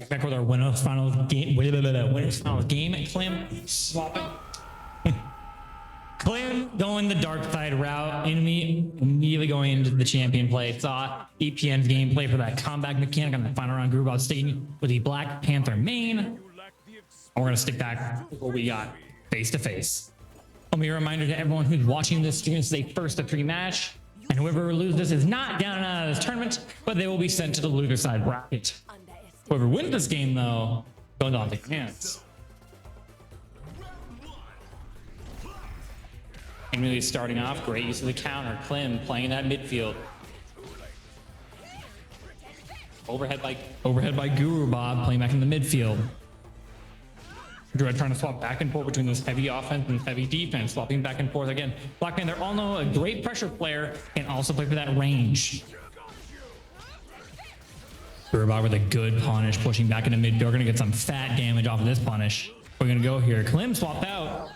Back with our winners final game. Winners final game. Clem swapping. Clem going the dark side route. Enemy immediately going into the champion play. Saw EPN's gameplay for that combat mechanic on the final round. Grew about staying with the Black Panther main. And we're gonna stick back with what we got face to face. Let me a reminder to everyone who's watching this stream: this is a first of 3 match, and whoever loses is not down and out of this tournament, but they will be sent to the loser side bracket. Whoever wins this game, though, goes on to hands. Immediately starting off, great use of the counter. Clem playing that midfield. Overhead by Guru Bob playing back in the midfield. Druid trying to swap back and forth between this heavy offense and heavy defense, swapping back and forth again. Black Panther, all know a great pressure player, can also play for that range. Gurubog with a good punish, pushing back into mid. We're gonna get some fat damage off of this punish. We're gonna go here. Clem swapped out.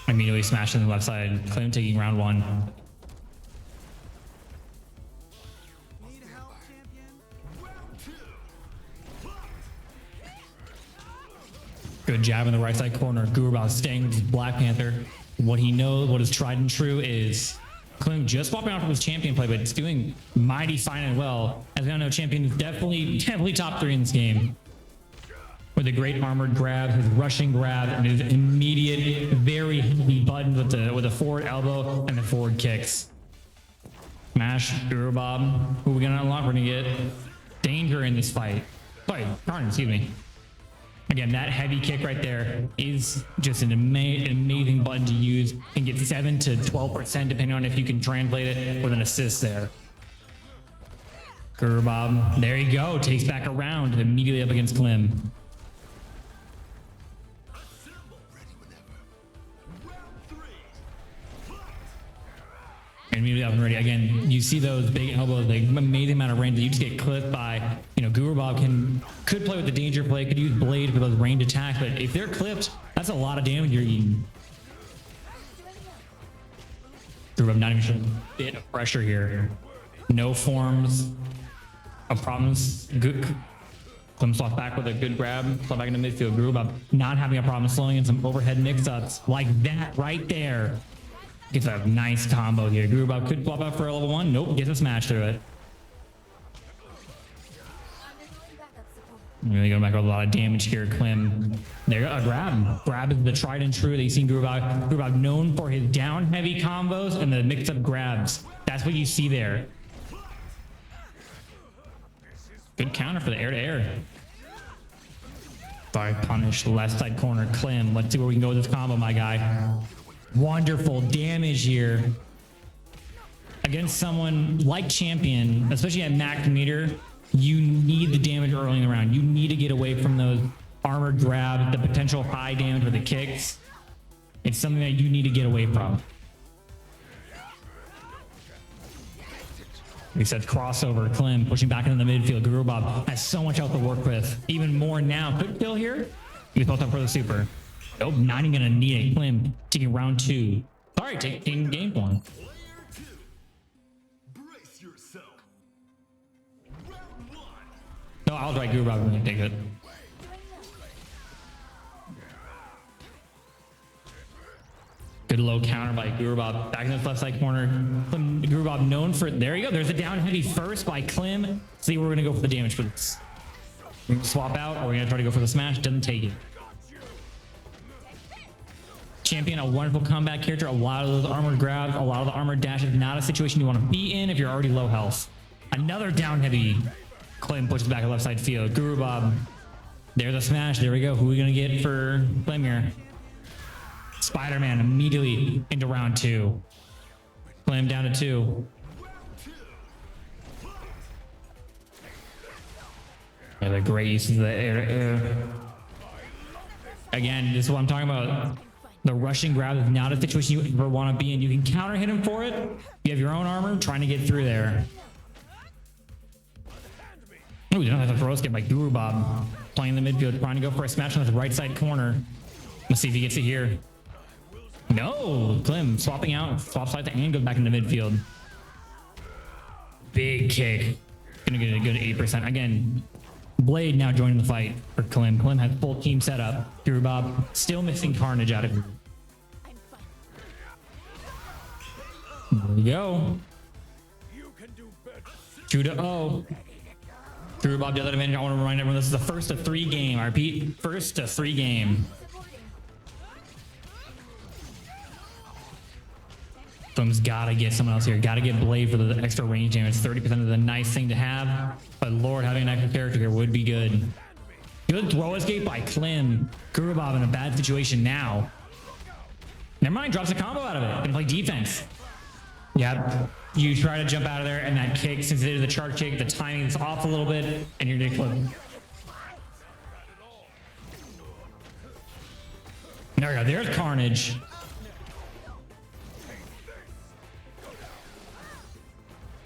Immediately smashing the left side. Clem taking round 1. Good jab in the right side corner. Gurubog staying with his Black Panther. What he knows, what is tried and true is Clem just swapping out from his champion play, but it's doing mighty fine and well. As we all know, champion is definitely top 3 in this game. With a great armored grab, his rushing grab, and his immediate, very heavy button with a forward elbow and the forward kicks. Smash, Gurubog. Who are we gonna unlock? We're gonna get Danger in this fight. Pardon, excuse me. Again, that heavy kick right there is just an amazing button to use. And get 7 to 12% depending on if you can translate it with an assist there. Gurubog, there you go, takes back around immediately up against Clem. Immediately up and ready. Again, you see those big elbows, like amazing amount of range that you just get clipped by. You know, Gurubog could play with the danger play, could use blade for those ranged attacks, but if they're clipped, that's a lot of damage you're eating. Gurubog not even showing a bit of pressure here. No forms of problems. Good. Clem swap back with a good grab, swap back into midfield. Gurubog not having a problem slowing in some overhead mix-ups like that right there. Gets a nice combo here. Gurubog could swap out for a level 1. Nope, gets a smash through it. Really going back with a lot of damage here. Clem, there you go, a grab. Grab is the tried and true that you see Gurubog. Gurubog known for his down heavy combos and the mix-up grabs. That's what you see there. Good counter for the air-to-air. Sorry, punish left side corner. Clem, let's see where we can go with this combo, my guy. Wonderful damage here against someone like Champion, especially at max meter. You need the damage early in the round. You need to get away from those armored grabs, the potential high damage with the kicks. It's something that you need to get away from. He said crossover. Clem pushing back into the midfield. Gurubog has so much health to work with. Even more now. Quick kill here. He was both up for the super. Nope, not even gonna need it. Clem taking round 2. Sorry, taking game 1. No, I was right. Gurubog gonna take it. Good low counter by Gurubog. Back in the left side corner. Gurubog known for, there you go. There's a down heavy first by Clem. See, we're gonna go for the damage for this. We're gonna swap out, or we're gonna try to go for the smash. Doesn't take it. Champion, a wonderful comeback character. A lot of those armored grabs, a lot of the armored dashes, not a situation you want to be in if you're already low health. Another down heavy. Clem pushes back to left side field. Gurubog There's a smash. There we go. Who are we going to get for Clem here? Spider-Man immediately into round 2. Clem down to 2. Yeah, the great use of the air. Again, this is what I'm talking about. The rushing grab is not a situation you ever want to be in. You can counter hit him for it. You have your own armor trying to get through there. Oh, you don't have to throw skip by Guru Bob. Playing the midfield, trying to go for a smash on the right side corner. Let's see if he gets it here. No, Clem swapping out, swap side and goes back into midfield. Big kick. Gonna get a good 8%. Again, Blade now joining the fight for Clem. Clem has full team setup. Guru Bob still missing Carnage out of here. There we go. 2-0. Guru Bob does that advantage. I want to remind everyone this is the first of 3 game. I repeat, first of 3 game. Clem's gotta get someone else here. Gotta get Blade for the extra range damage. 30% is a nice thing to have, but Lord, having an extra character here would be good. Good throw escape by Clem. Guru Bob in a bad situation now. Never mind, drops a combo out of it. Gonna play defense. Yeah, you try to jump out of there, and that kick, since it is a charge kick, the timing is off a little bit, and you're gonna clip. There we go. There's Carnage.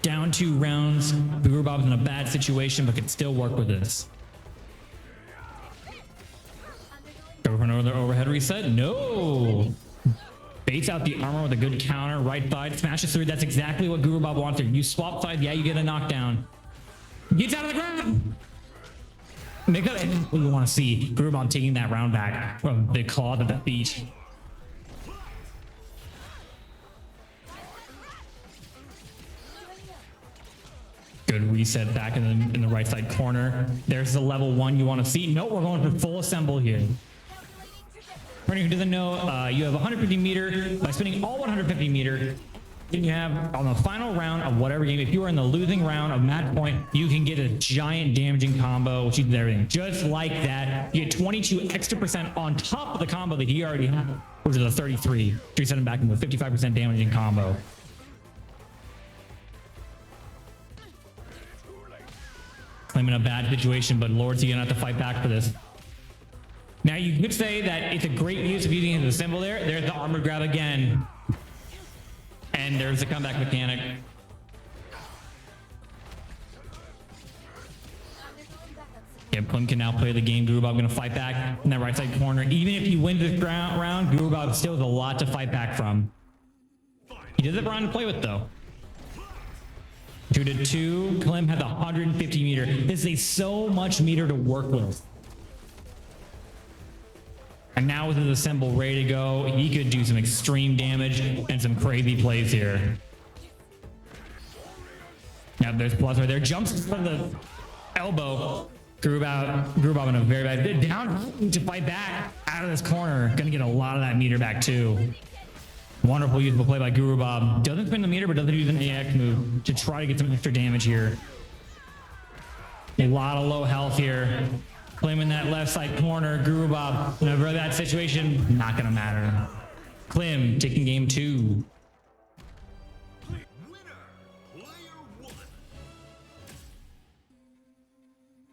Down 2 rounds. Guru Bob's in a bad situation, but can still work with this. Go for another overhead reset. No. Baits out the armor with a good counter. Right side. Smashes through. That's exactly what Guru Bob wanted. You swap side. Yeah, you get a knockdown. Gets out of the ground. Make that what you want to see. Guru Bob taking that round back from the claw to the feet. Good reset back in the right side corner. There's the level 1 you want to see. No, we're going for full assemble here. For anyone who doesn't know, you have 150 meter. By spending all 150 meter, then you have on the final round of whatever game, if you are in the losing round of match point, you can get a giant damaging combo, which is everything. Just like that, you get 22 extra% on top of the combo that he already had, which is a 33. Reset him back into a 55% damaging combo. Claiming a bad situation, but Lord's gonna have to fight back for this. Now you could say that it's a great use of using the symbol there. There's the armor grab again. And there's the comeback mechanic. Yeah, Clem can now play the game. Guru Bob gonna fight back in that right side corner. Even if he wins this round, Guru Bob still has a lot to fight back from. He does have round to play with though. 2-2. Clem had the 150 meter. This is so much meter to work with. And now with his assemble ready to go, he could do some extreme damage and some crazy plays here. Now there's plus right there. Jumps from the elbow. Guru Bob in a very bad down to fight back out of this corner. Gonna get a lot of that meter back too. Wonderful usable play by Guru Bob. Doesn't spin the meter, but doesn't use an AX move to try to get some extra damage here. A lot of low health here. Claiming that left side corner. Guru Bob, whenever that situation, not gonna matter. Clem taking game 2.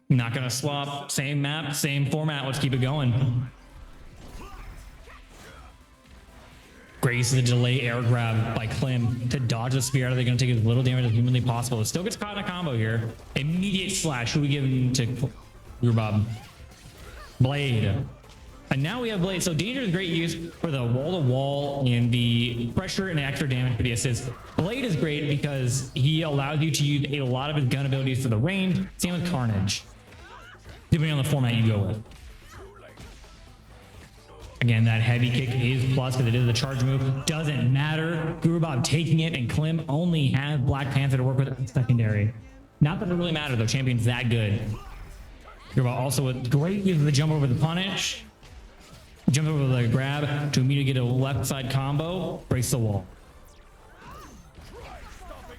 Not gonna swap. Same map, same format. Let's keep it going. Great use of the delay air grab by Clem to dodge the spear. They're going to take as little damage as humanly possible. It still gets caught in a combo here. Immediate slash. Who we giving to Guru Bob? Blade. And now we have Blade. So Danger is great use for the wall-to-wall and the pressure and extra damage for the assist. Blade is great because he allows you to use a lot of his gun abilities for the range. Same with Carnage, depending on the format you go with. Again, that heavy kick is plus because it is a charge move. Doesn't matter. Guru Bob taking it, and Clem only has Black Panther to work with at secondary. Not that it really matters though. Champion's that good. Guru Bob also with great use of the jump over the punish. Jump over the grab to immediately get a left side combo. Brace the wall.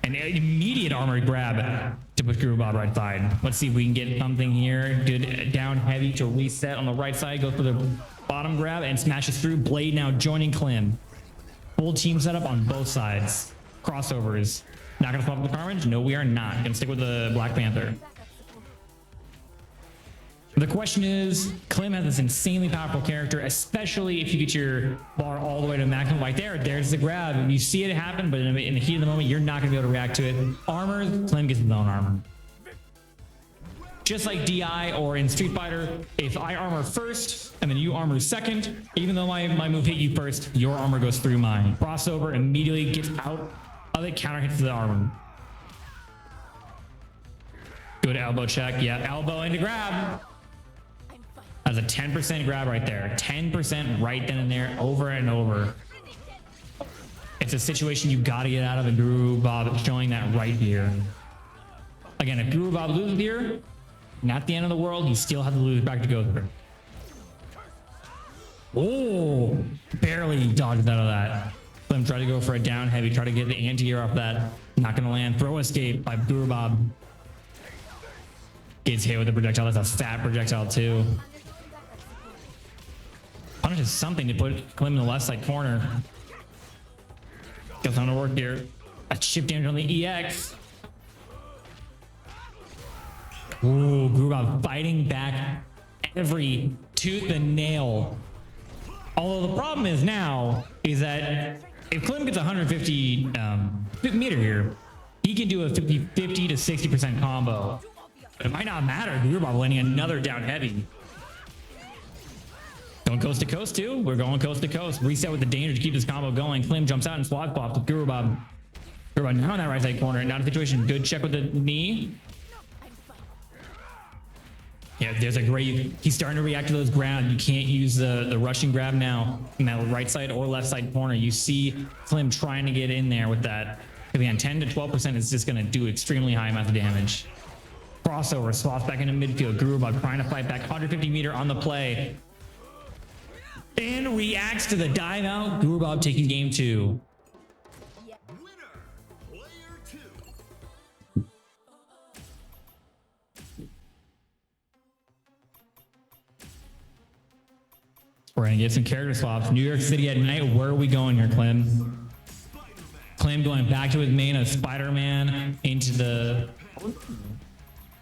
An immediate armored grab to push Guru-Bob right side. Let's see if we can get something here. Good down heavy to reset on the right side. Go for the bottom grab and smashes through. Blade now joining Klim. Full team setup on both sides. Crossovers. Not gonna swap with the Carnage? No, we are not. Gonna stick with the Black Panther. The question is, Klim has this insanely powerful character, especially if you get your bar all the way to maximum. Right there, there's the grab. And you see it happen, but in the heat of the moment, you're not gonna be able to react to it. Armor, Klim gets his own armor. Just like DI or in Street Fighter, if I armor first and then you armor second, even though my move hit you first, your armor goes through mine. Crossover immediately gets out of it, counter hits the armor. Good elbow check. Yeah, elbow into grab. That's a 10% grab right there. 10% right then and there, over and over. It's a situation you got to get out of, and Guru-Bob showing that right here. Again, if Guru-Bob loses here, not the end of the world. You still have to lose back to go through. Oh, barely dodged out of that. Klim tried to go for a down heavy, try to get the anti-air off that. Not going to land. Throw escape by Guru-Bob. Gets hit with the projectile. That's a fat projectile too. Punishes something to put Klim in the left side corner. Got something to work here. A chip damage on the EX. Ooh, Guru-Bob fighting back every tooth and nail. Although the problem is now is that if Klim gets 150 meter here, he can do a 50 to 60% combo. It might not matter. Guru-Bob landing another down heavy. Going coast to coast too. We're going coast to coast. Reset with the danger to keep this combo going. Klim jumps out and swap pops with Guru-Bob. Guru-Bob now in that right side corner. Not a situation. Good check with the knee. Yeah, there's a great. He's starting to react to those ground. You can't use the rushing grab now in that right side or left side corner. You see Klim trying to get in there with that. Again, 10 to 12% is just going to do extremely high amounts of damage. Crossover, swaps back into midfield. Guru-Bob trying to fight back. 150 meter on the play. And reacts to the dive out. Guru-Bob taking game 2. We're gonna get some character swaps. New York City at night. Where are we going here, Klim? Klim going back to his main of Spider-Man into the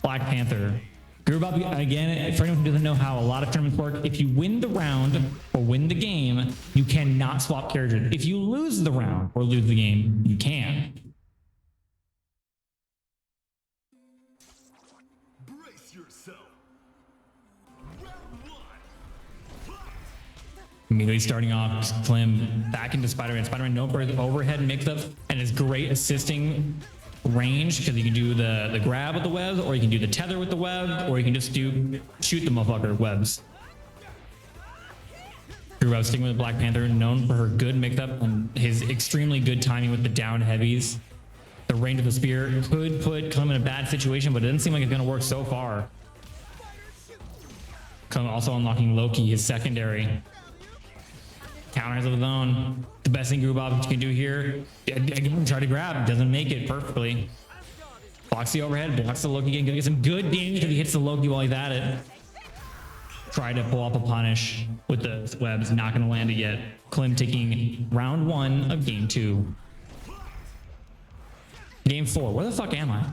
Black Panther. Guru-Bob, again, for anyone who doesn't know how a lot of tournaments work, if you win the round or win the game, you cannot swap characters. If you lose the round or lose the game, you can. Brace yourself. Immediately starting off, Klim back into Spider-Man. Spider-Man known for his overhead mix-up and his great assisting range, because you can do the grab with the webs, or you can do the tether with the web, or you can just shoot the motherfucker webs. Guru-Bob sticking with Black Panther, known for her good mix-up and his extremely good timing with the down heavies. The range of the spear could put Klim in a bad situation, but it doesn't seem like it's going to work so far. Klim also unlocking Loki, his secondary. Counters of his own. The best thing Guru-Bob can do here, again, try to grab, doesn't make it perfectly. Blocks the overhead, blocks the Loki again, gonna get some good damage because he hits the Loki while he's at it. Try to pull up a punish with the webs, not gonna land it yet. Klim taking round 1 of game 2. Game 4, where the fuck am I?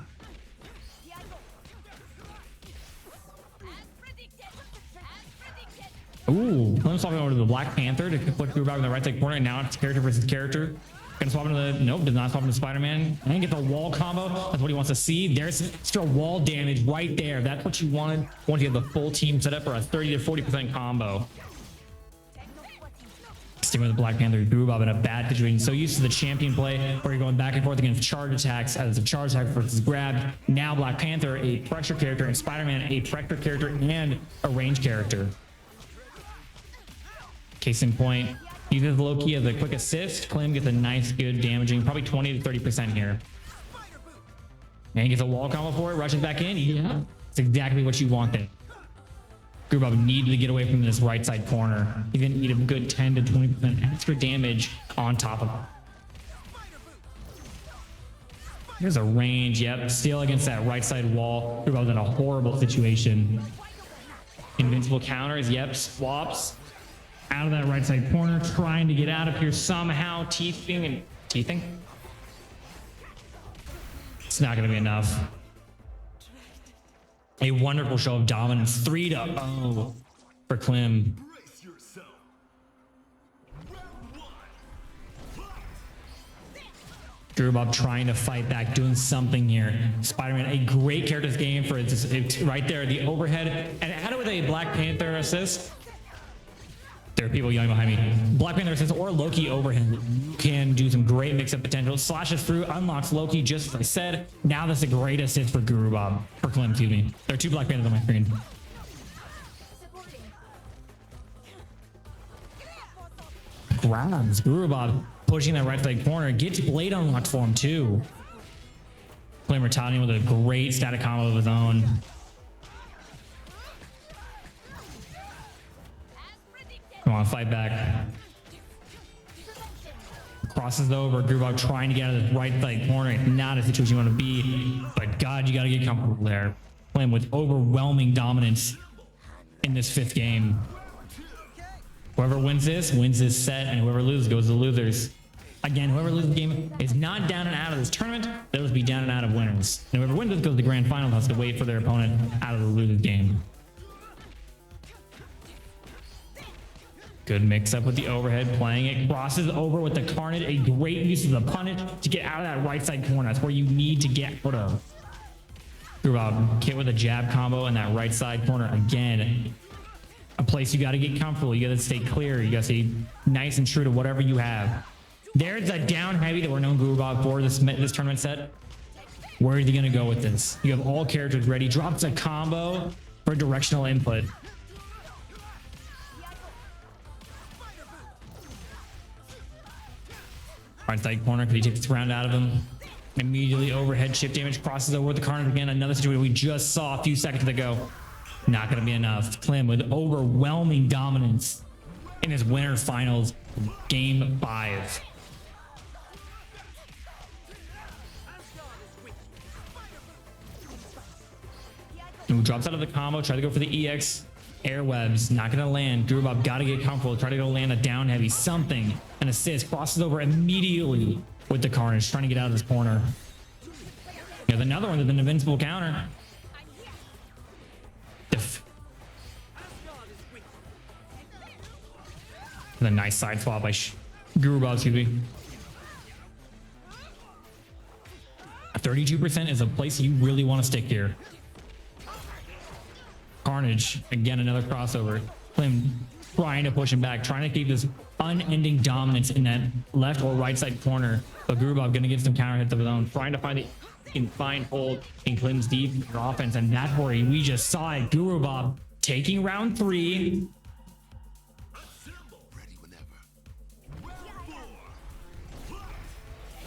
Ooh, Klim swapping over to the Black Panther to put Guru-Bob in the right side corner, and now it's character versus character. Gonna swap into the, nope, does not swap into Spider-Man. And get the wall combo, that's what he wants to see. There's extra wall damage right there. That's what you wanted once you have the full team set up for a 30 to 40% combo. Sticking with the Black Panther, Guru-Bob in a bad situation. So used to the champion play where you're going back and forth against charge attacks as a charge attack versus grab. Now Black Panther, a pressure character, and Spider-Man, a pressure character and a range character. Case in point, uses Loki as a quick assist. Klim gets a nice, good damaging, probably 20 to 30% here. And gets a wall combo for it, rushes back in. Yeah, it's exactly what you want there. Guru-Bob needed to get away from this right side corner. He's gonna need a good 10 to 20% extra damage on top of it. Here's a range. Yep, still against that right side wall. Grubob's in a horrible situation. Invincible counters. Yep, swaps out of that right side corner, trying to get out of here somehow. Teething. It's not going to be enough. A wonderful show of dominance. 3-0 for Klim. Brace yourself. Round one. Gurubob trying to fight back, doing something here. Spider-Man, a great character this game for it's right there, the overhead, and add it with a Black Panther assist. There are people yelling behind me. Black Panther assist or Loki overhead can do some great mix-up potential. Slashes through, unlocks Loki, just as I said. Now that's a great assist for Gurubob. For Klim, excuse me. There are 2 Black Panthers on my screen. Grabs Gurubob, pushing that right side corner. Gets Blade unlocked for him too. Klim retaliating with a great static combo of his own. Come on, fight back. Crosses over. Gurubob trying to get out of the right side corner. Not a situation you want to be, but God, you got to get comfortable there. Klim with overwhelming dominance in this 5th game. Whoever wins this set, and whoever loses goes to the losers. Again, whoever loses the game is not down and out of this tournament. They'll just be down and out of winners. And whoever wins this goes to the grand final, has to wait for their opponent out of the losers game. Good mix up with the overhead, playing it. Crosses over with the Carnage. A great use of the punish to get out of that right side corner. That's where you need to get out of. Gurubob hit with a jab combo in that right side corner again. A place you got to get comfortable. You got to stay clear. You got to stay nice and true to whatever you have. There's a down heavy that we're known Gurubob for this tournament set. Where is he going to go with this? You have all characters ready. Drops a combo for directional input. Right side corner, because he takes this round out of him. Immediately overhead chip damage, crosses over with the Carnage again. Another situation we just saw a few seconds ago. Not going to be enough. Klim with overwhelming dominance in his winter finals, game 5. Who drops out of the combo, try to go for the EX. Airwebs, not going to land. Gurubob got to get comfortable. Try to go land a down heavy, something. An assist, crosses over immediately with the Carnage, trying to get out of this corner. There's another one with an invincible counter. And a nice side swap by Gurubob, excuse me. 32% is a place you really want to stick here. Carnage, again, another crossover. Klim trying to push him back, trying to keep this unending dominance in that left or right side corner. But Gurubob going to get some counter hits of his own, trying to find hold in Klim's deep offense. And that's where we just saw it. Gurubob taking round 3.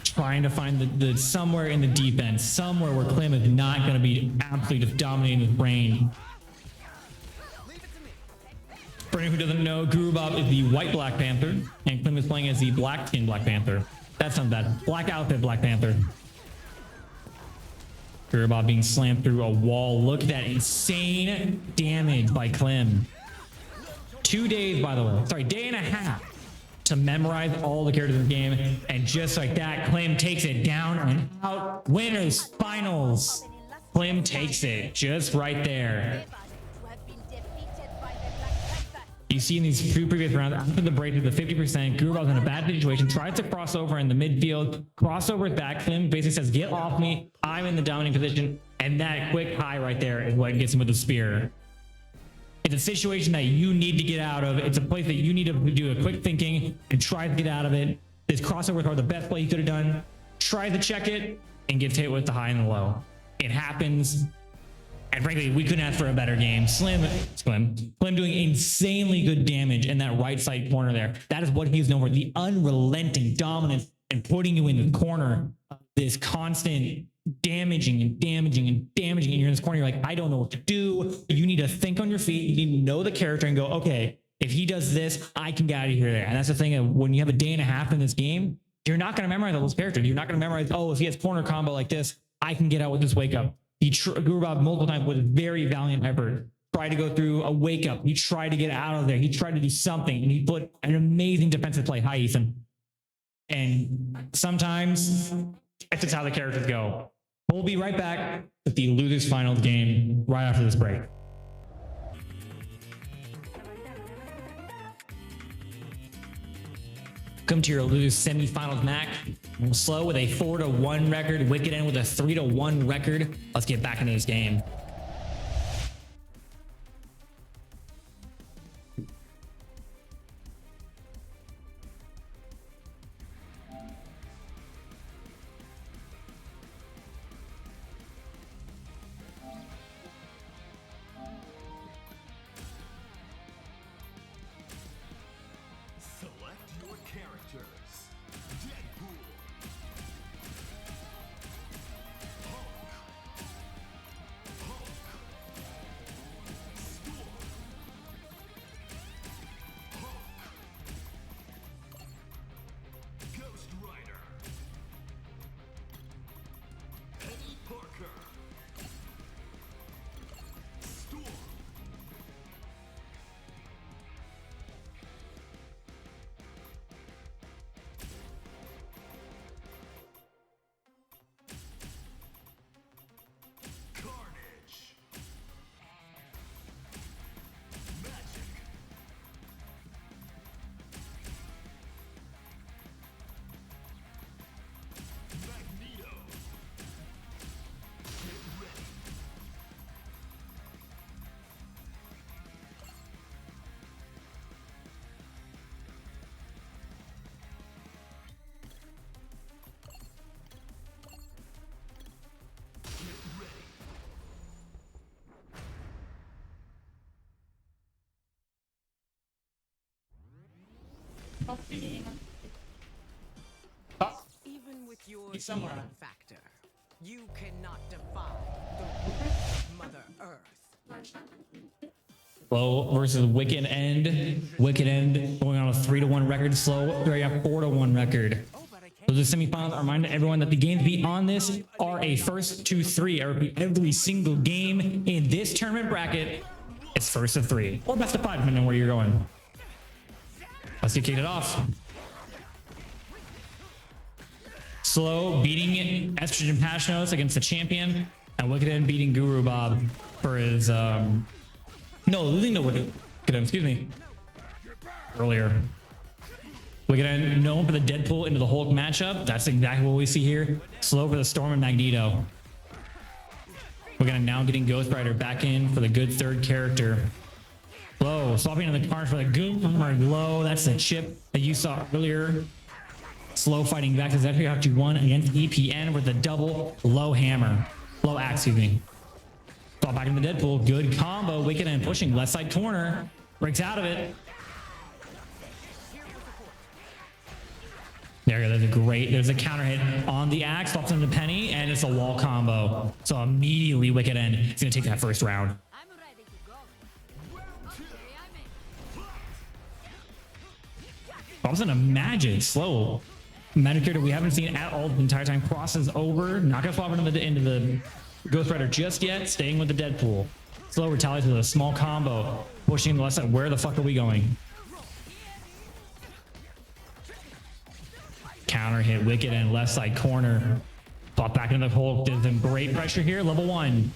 Trying to find the somewhere in the deep end, somewhere where Klim is not going to be absolutely just dominating his brain. For anyone who doesn't know, Gurubob is the white Black Panther, and Klim is playing as the black skin Black Panther. That's not bad. Black outfit Black Panther. Gurubob being slammed through a wall. Look at that insane damage by Klim. 2 days, by the way. Sorry, day and a half to memorize all the characters in the game. And just like that, Klim takes it down and out. Winners finals. Klim takes it just right there. You see in these 2 previous rounds, after the break to the 50%, Gurubob's in a bad situation, tries to cross over in the midfield, crossover back, Klim basically says, get off me, I'm in the dominating position, and that quick high right there is what gets him with the spear. It's a situation that you need to get out of. It's a place that you need to do a quick thinking and try to get out of it. This crossover was the best play he could have done. Tries to check it and gets hit with the high and the low. It happens. And frankly, we couldn't ask for a better game. Klim doing insanely good damage in that right side corner there. That is what he's known for, the unrelenting dominance and putting you in the corner of this constant damaging and damaging and damaging. And you're in this corner, you're like, I don't know what to do. You need to think on your feet. You need to know the character and go, okay, if he does this, I can get out of here. And that's the thing, when you have a day and a half in this game, You're not going to memorize all those characters. You're not going to memorize, oh, if he has corner combo like this, I can get out with this wake up. He grew up multiple times with very valiant effort. Tried to go through a wake up. He tried to get out of there. He tried to do something, and he put an amazing defensive play. Hi, Ethan. And sometimes that's just how the characters go. We'll be right back with the losers finals game right after this break. Come to your losers semifinals match. Slow with a 4-1 record. Wicked End with a 3-1 record. Let's get back into this game. Select your characters. Deadpool. Hulk. Storm. Hulk. Ghost Rider. Eddie Parker. Storm. Carnage. Magic. Magneto. Get ready. Get ready. Even with your somewhere. healing factor, you cannot defy the rules of Mother Earth. Slow versus Wicked End. Wicked End going on a 3-1 record. Slow, sorry, a 4-1 record. Those are semifinals. I remind everyone that the games on this are a first to three. I repeat, every single game in this tournament bracket is first of three or best of five, depending on where you're going. Let's get kicked it off. Slow beating Estrogen Passionos against the champion, and Wicked End beating Guru Bob for his losing to Wicked End, excuse me, earlier. Wicked End known for the Deadpool into the Hulk matchup. That's exactly what we see here. Slow for the Storm and Magneto. Wicked End now getting Ghost Rider back in for the good third character. Low, swapping in the card for the Goom. Low, that's the chip that you saw earlier. Slow fighting back. That's exactly how you won against EPN with the double low hammer. Low axe, excuse me. Swap back into Deadpool. Good combo. Wicked End pushing left side corner. Breaks out of it. There, there's a great, there's a counter hit on the axe, swaps into Penny, and it's a wall combo. So immediately Wicked End is going to take that first round. I'm ready to go. Okay, I'm in. Bumps into Magic. Slow. Magic character we haven't seen at all the entire time. Crosses over. Not going to swap into the Ghost Rider just yet. Staying with the Deadpool. Slow retaliates with a small combo. Pushing the left side. Where the fuck are we going? Counter hit. Wicked End left side corner. Pop back into the hole. There's some great pressure here. Level 1.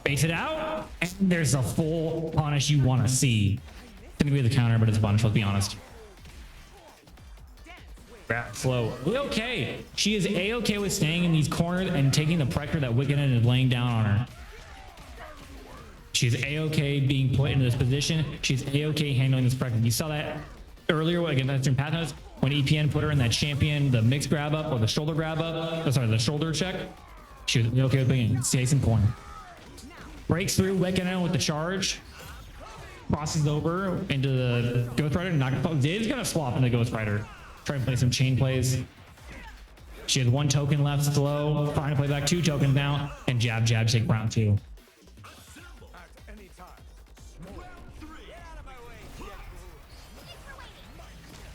Base it out. And there's a full punish you want to see. It's going to be the counter, but it's a punish. Let's be honest. Slow. Okay. She is A-okay with staying in these corners and taking the pressure that Wicked End is laying down on her. She's A-okay being put into this position. She's A-okay handling this pressure. You saw that earlier against Eastern Pathos when EPN put her in that champion, the mix grab up or the shoulder grab up. Oh, sorry, the shoulder check. She was okay with being stays in corner. Breaks through Wicked End with the charge. Crosses over into the Ghost Rider. Dave's gonna swap into Ghost Rider. Try to play some chain plays. She has 1 token left. Slow. Trying to play back 2 tokens now. And jab, jab, take round 2.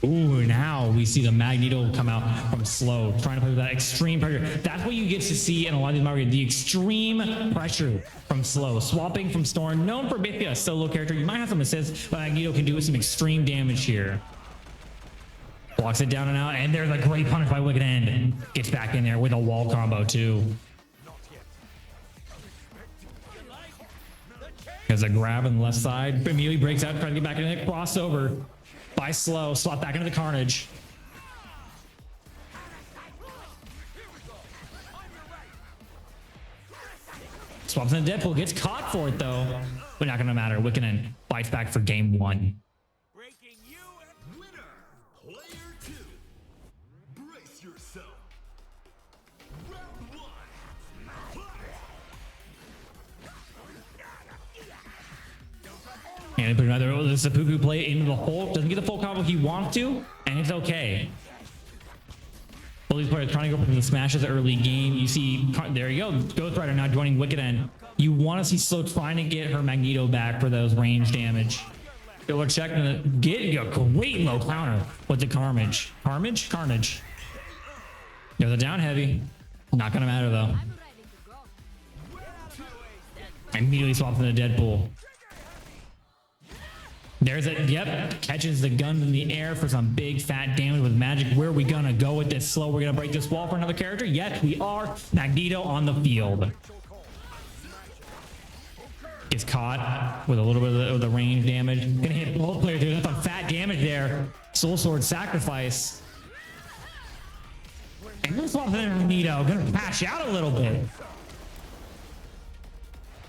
Ooh, now we see the Magneto come out from slow, trying to play with that extreme pressure. That's what you get to see in a lot of these Mario, the extreme pressure from slow. Swapping from Storm, known for basically a solo character. You might have some assists, but Magneto can do some extreme damage here. Blocks it down and out, and there's a great punish by Wicked End. Gets back in there with a wall combo too. There's a grab on the left side. Immediately breaks out, trying to get back in it. Crossover by slow. Swap back into the Carnage. Swaps into Deadpool. Gets caught for it though. But not going to matter. Wicked End bites back for game 1. Breaking you and winner. Player 2. Brace yourself. Round 1. And they put another seppuku play into the hole. Doesn't get the full combo he wants to, and it's okay. All these players trying to go for the smashes early game. You see, there you go. Ghost Rider now joining Wicked End. You want to see Slow trying to get her Magneto back for those range damage. Go check and get a great low counter with the Carnage. Carnage. There's a down heavy. Not gonna matter though. I'm ready to go. Immediately swaps into Deadpool. There's a, yep, catches the gun in the air for some big fat damage with magic. Where are we gonna go with this slow? We're gonna break this wall for another character? Yes, we are. Magneto on the field. Gets caught with a little bit of the range damage. Gonna hit both players. There's some fat damage there. Soul Sword sacrifice. And this swaps into Magneto. Gonna pass out a little bit.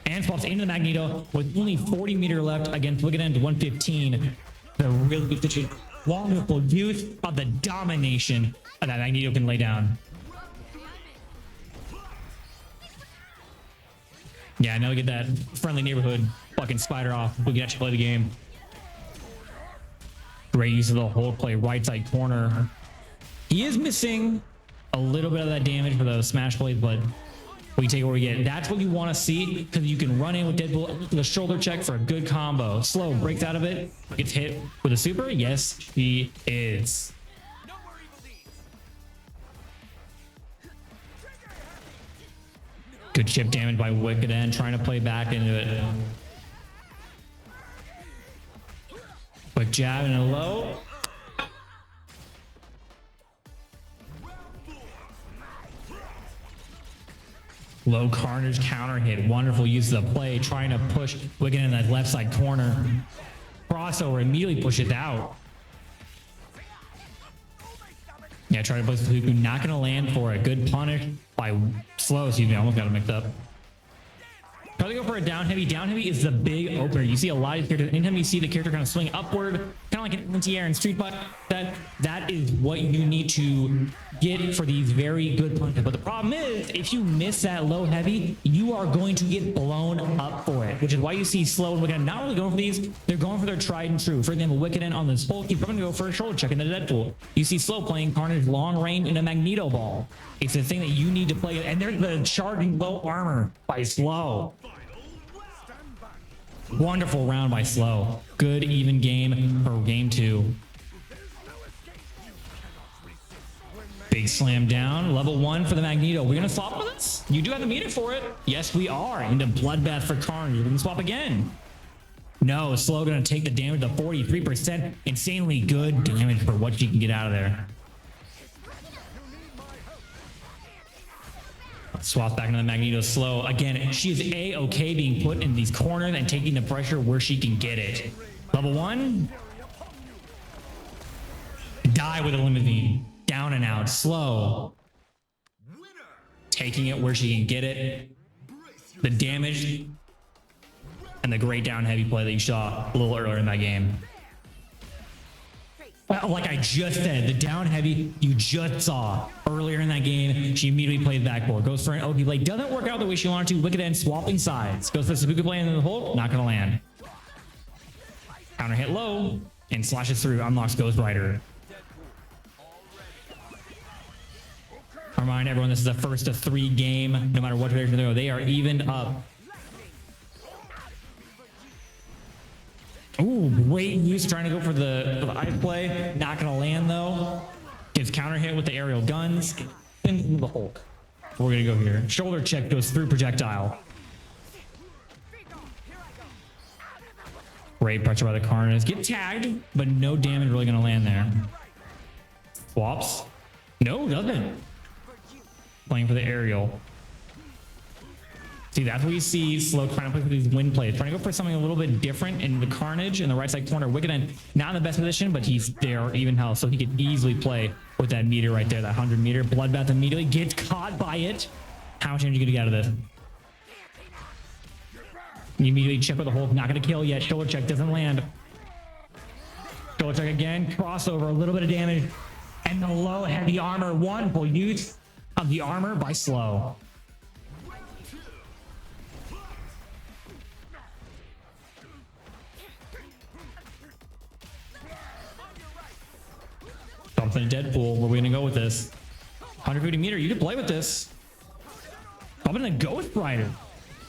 And swaps into the Magneto with only 40 meter left against Wicked End 115. The really good situation. Wonderful use of the domination that Magneto can lay down. Yeah, now we get that friendly neighborhood fucking spider off. We can actually play the game. Great use of the hold play right side corner. He is missing a little bit of that damage for those smash plays, but we take what we get. That's what you want to see, because you can run in with Deadpool, the shoulder check for a good combo. Slow breaks out of it, gets hit with a super. Yes, she is. Good chip damage by Wicked End, trying to play back into it. Quick jab and a low. Low Carnage counter hit. Wonderful use of the play, trying to push Wicked in that left side corner. Crossover, immediately push it out. Yeah, try to play Seppuku, not going to land for a good punish by Slow. Excuse me, I almost got it mixed up. Probably go for a down heavy. Down heavy is the big opener. You see a lot of characters. Anytime you see the character kind of swing upward, kind of like an anti-air and Street Fighter, that is what you need to get for these very good punches. But the problem is, if you miss that low heavy, you are going to get blown up for it, which is why you see Slow and Wicked End not really going for these. They're going for their tried and true. For example, Wicked End on this pole keep going to go for a shoulder check in the Deadpool. You see Slow playing Carnage long range in a Magneto ball. It's the thing that you need to play. And there's the charging low armor by Slow. Wonderful round by Slow. Good even game for game 2. Big slam down. Level 1 for the Magneto. We're gonna swap with this? You do have the meter for it. Yes, we are. Into Bloodbath for Carnage. We can swap again. No, Slow gonna take the damage to 43%. Insanely good damage for what she can get out of there. Swap back into the Magneto. Slow. Again, she is A-okay being put in these corners and taking the pressure where she can get it. Level 1. Die with a limousine. Down and out. Slow. Taking it where she can get it. The damage and the great down heavy play that you saw a little earlier in that game. Like I just said, the down heavy you just saw earlier in that game, she immediately played backboard. Goes for an OP play. Doesn't work out the way she wanted to. Wicked End swapping sides. Goes for the Seppuku play into the hole. Not going to land. Counter hit low and slashes through. Unlocks Ghost Rider. Remind everyone this is a first of 3 game. No matter what direction they go, they are evened up. Ooh, great use trying to go for the ice play. Not gonna land though. Gets counter hit with the aerial guns. Into the Hulk. We're gonna go here. Shoulder check goes through projectile. Great pressure by the Carnage. Get tagged, but no damage really gonna land there. Swaps. No, doesn't. Playing for the aerial. See, that's what you see Slow trying to play for these wind plays. Trying to go for something a little bit different in the Carnage in the right side corner. Wicked End, not in the best position, but he's there, even health, so he could easily play with that meter right there, that 100 meter. Bloodbath immediately gets caught by it. How much damage are you gonna get out of this? You immediately check with the Hulk, not gonna kill yet. Shoulder check doesn't land. Shoulder check again, crossover, a little bit of damage. And the low heavy armor, wonderful use of the armor by Slow. Something in Deadpool. Where are we gonna go with this? 150 meter. You can play with this. Probably gonna Ghost Rider.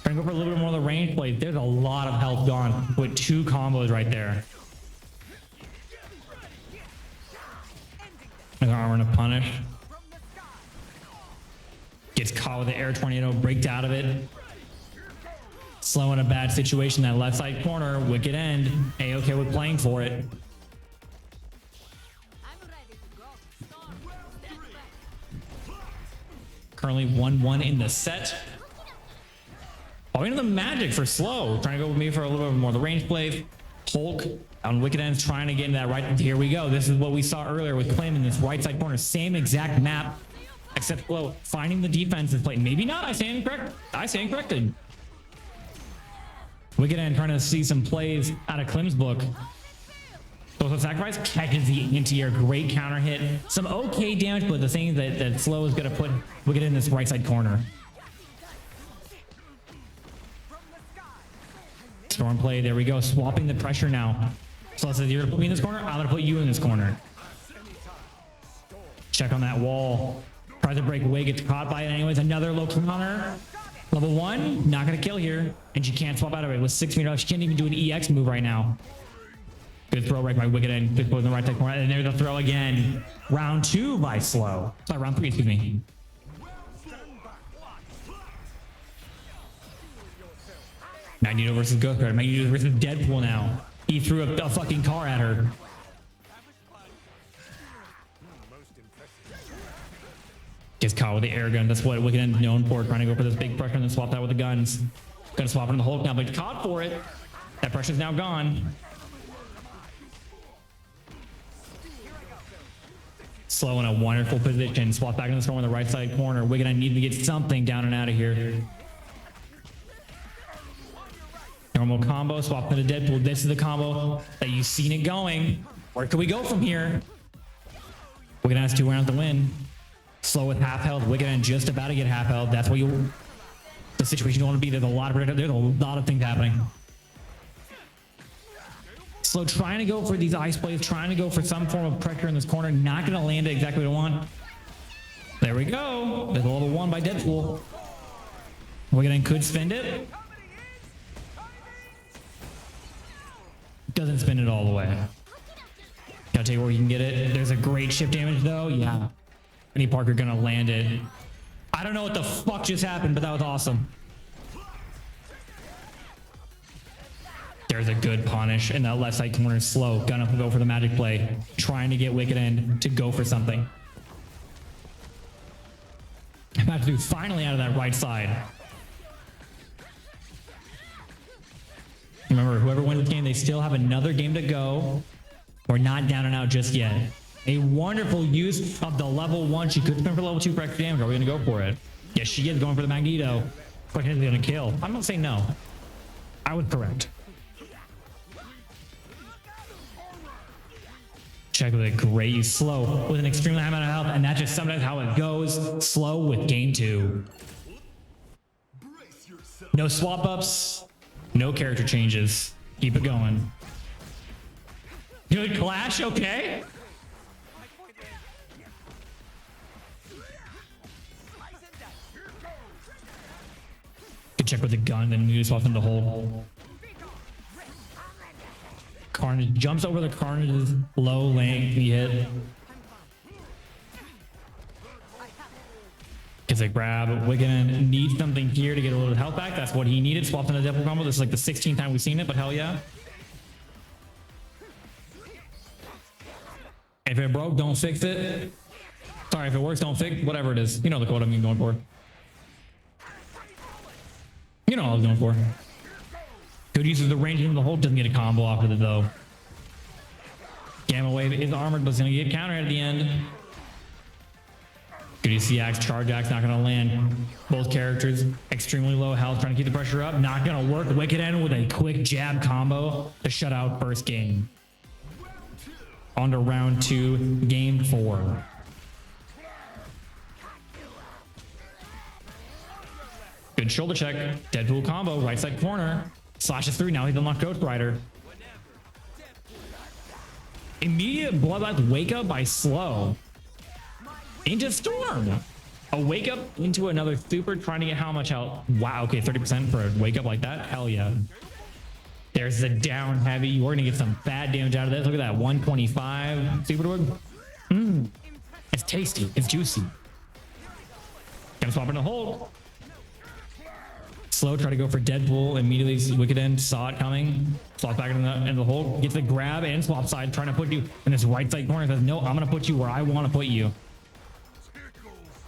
Trying to go for a little bit more of the range play. There's a lot of health gone with 2 combos right there. There's armor to punish. Gets caught with the air tornado. Breaks out of it. Slow in a bad situation. That left side corner. Wicked End. A-okay with playing for it. Currently 1-1 in the set. Oh, into the magic for Slow. Trying to go with me for a little bit more of the range plays. Hulk on Wicked Ends trying to get into that right. Here we go. This is what we saw earlier with Clem in this right side corner. Same exact map, except Slow finding the defensive play. Maybe not. I stand corrected. Wicked End trying to see some plays out of Clem's book. Social Sacrifice catches the anti-air. Great counter hit. Some okay damage, but the thing that Slow is going to put Wicked in this right side corner. Storm play. There we go. Swapping the pressure now. Slow says, you're going to put me in this corner? I'm going to put you in this corner. Check on that wall. Tries to break away. Gets caught by it anyways. Another low counter. Level 1. Not going to kill here. And she can't swap out of it. With 6 meters, she can't even do an EX move right now. Good throw right by Wicked End. Good throw in the right side corner. And there's the throw again. Round 2 by Slow. Sorry, round 3, excuse me. Magneto versus Ghost Rider. Magneto versus Deadpool now. He threw a fucking car at her. Gets caught with the air gun. That's what Wicked End's known for. Trying to go for this big pressure and then swap that with the guns. Gonna swap in the Hulk now, but caught for it. That pressure's now gone. Slow in a wonderful position. Swap back in the storm on the right side corner. Wicked End needs to get something down and out of here. Normal combo. Swap to the Deadpool. This is the combo that you've seen it going. Where can we go from here? Wicked End has 2 rounds to win. Slow with half health. Wicked End just about to get half health. That's what the situation you want to be. There's a lot of things happening. Slow trying to go for these ice plays, trying to go for some form of pressure in this corner. Not going to land it exactly what I want. There we go. There's a level 1 by Deadpool. Wicked End could spend it. Doesn't spin it all the way. Gotta take where you can get it. There's a great shift damage though. Yeah. Penny Parker gonna land it. I don't know what the fuck just happened, but that was awesome. There's a good punish in that left side corner. Slow. Gonna go for the magic play. Trying to get Wicked End to go for something. About to do finally out of that right side. Remember, whoever wins this game, they still have another game to go. We're not down and out just yet. A wonderful use of the level 1. She could spin for level 2 for extra damage. Are we going to go for it? Yes, she is going for the Magneto. Question is going to kill. I'm going to say no. I would correct. Check with a great use. Slow with an extremely high amount of health. And that's just sometimes how it goes. Slow with game 2. No swap ups. No character changes. Keep it going. Good clash, okay? Good check with the gun, then we swap into the hole. Carnage jumps over the Carnage's low lane to be hit. Gets a grab. Wiggin needs something here to get a little health back. That's what he needed. Swapped in a double combo. This is like the 16th time we've seen it, but hell yeah. If it broke, don't fix it. Sorry, if it works, don't fix whatever it is. You know the quote I'm going for. You know what I was going for. Good use of the range in the hold. Doesn't get a combo off of it though. Gamma Wave is armored, but it's going to get countered at the end. Good use the axe. Charge axe not going to land. Both characters extremely low health, trying to keep the pressure up. Not going to work. Wicked End with a quick jab combo to shut out first game. On to round 2, game 4. Good shoulder check. Deadpool combo, right side corner. Slashes through. Now he's unlocked Ghost Rider. Immediate bloodbath wake up by Slow. Into Storm. A wake up into another super, trying to get how much health? Wow, okay, 30% for a wake up like that. Hell yeah. There's the down heavy. You're gonna get some bad damage out of this. Look at that 125 super dog. It's tasty. It's juicy. Gonna swap in a hold. Slow, try to go for Deadpool. Immediately, Wicked End saw it coming. Swap back into the hole. Gets the grab and swap side, trying to put you in this right side corner. Says, no, I'm going to put you where I want to put you.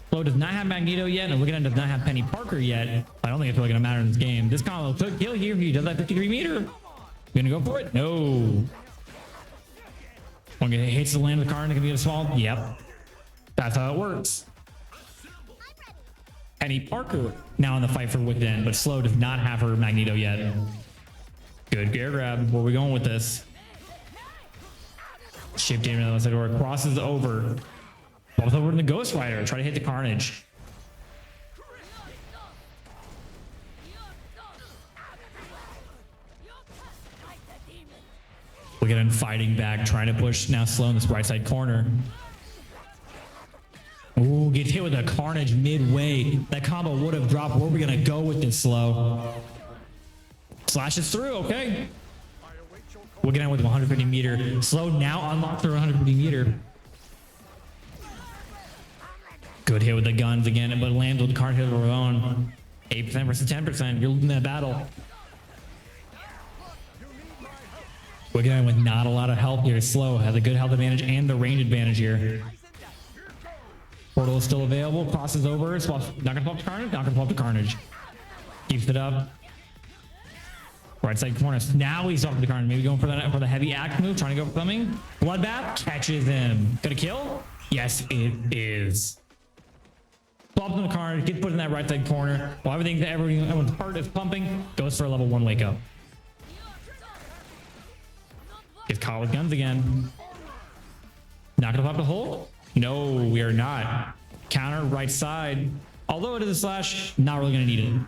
Slow does not have Magneto yet, and Wicked End does not have Penny Parker yet. I don't think it's really going to matter in this game. This combo took kill here. He does that 53 meter. Going to go for it? No. One guy hits the land of the car and it can be a small. Yep. That's how it works. Penny Parker now in the fight for Wicked End, but Slow does not have her Magneto yet. Good air grab. Where are we going with this? Shift in the side door, crosses over. Both over to the Ghost Rider. Try to hit the Carnage. Wicked End fighting back, trying to push now Slow in this right side corner. Ooh, gets hit with a Carnage midway. That combo would have dropped. Where are we going to go with this Slow? Slashes through, okay. Wicked End with 150 meter. Slow now unlocked through 150 meter. Good hit with the guns again, but lands with the card hit of her own. 8% versus 10%. You're losing that battle. Wicked End with not a lot of health here. Slow has a good health advantage and the range advantage here. Portal is still available. Crosses over. Swaps. Not gonna swap to Carnage. Not gonna swap to Carnage. Keeps it up. Right side corner. Now he's off the Carnage. Maybe going for the heavy axe move. Trying to go for something. Bloodbath catches him. Gonna kill? Yes, it is. Swaps in the Carnage. Gets put in that right side corner. While everyone's heart is pumping. Goes for a level 1 wake up. Gets caught with guns again. Not gonna pop the hole. No, we are not. Counter right side. Although it is a slash, not really going to need it.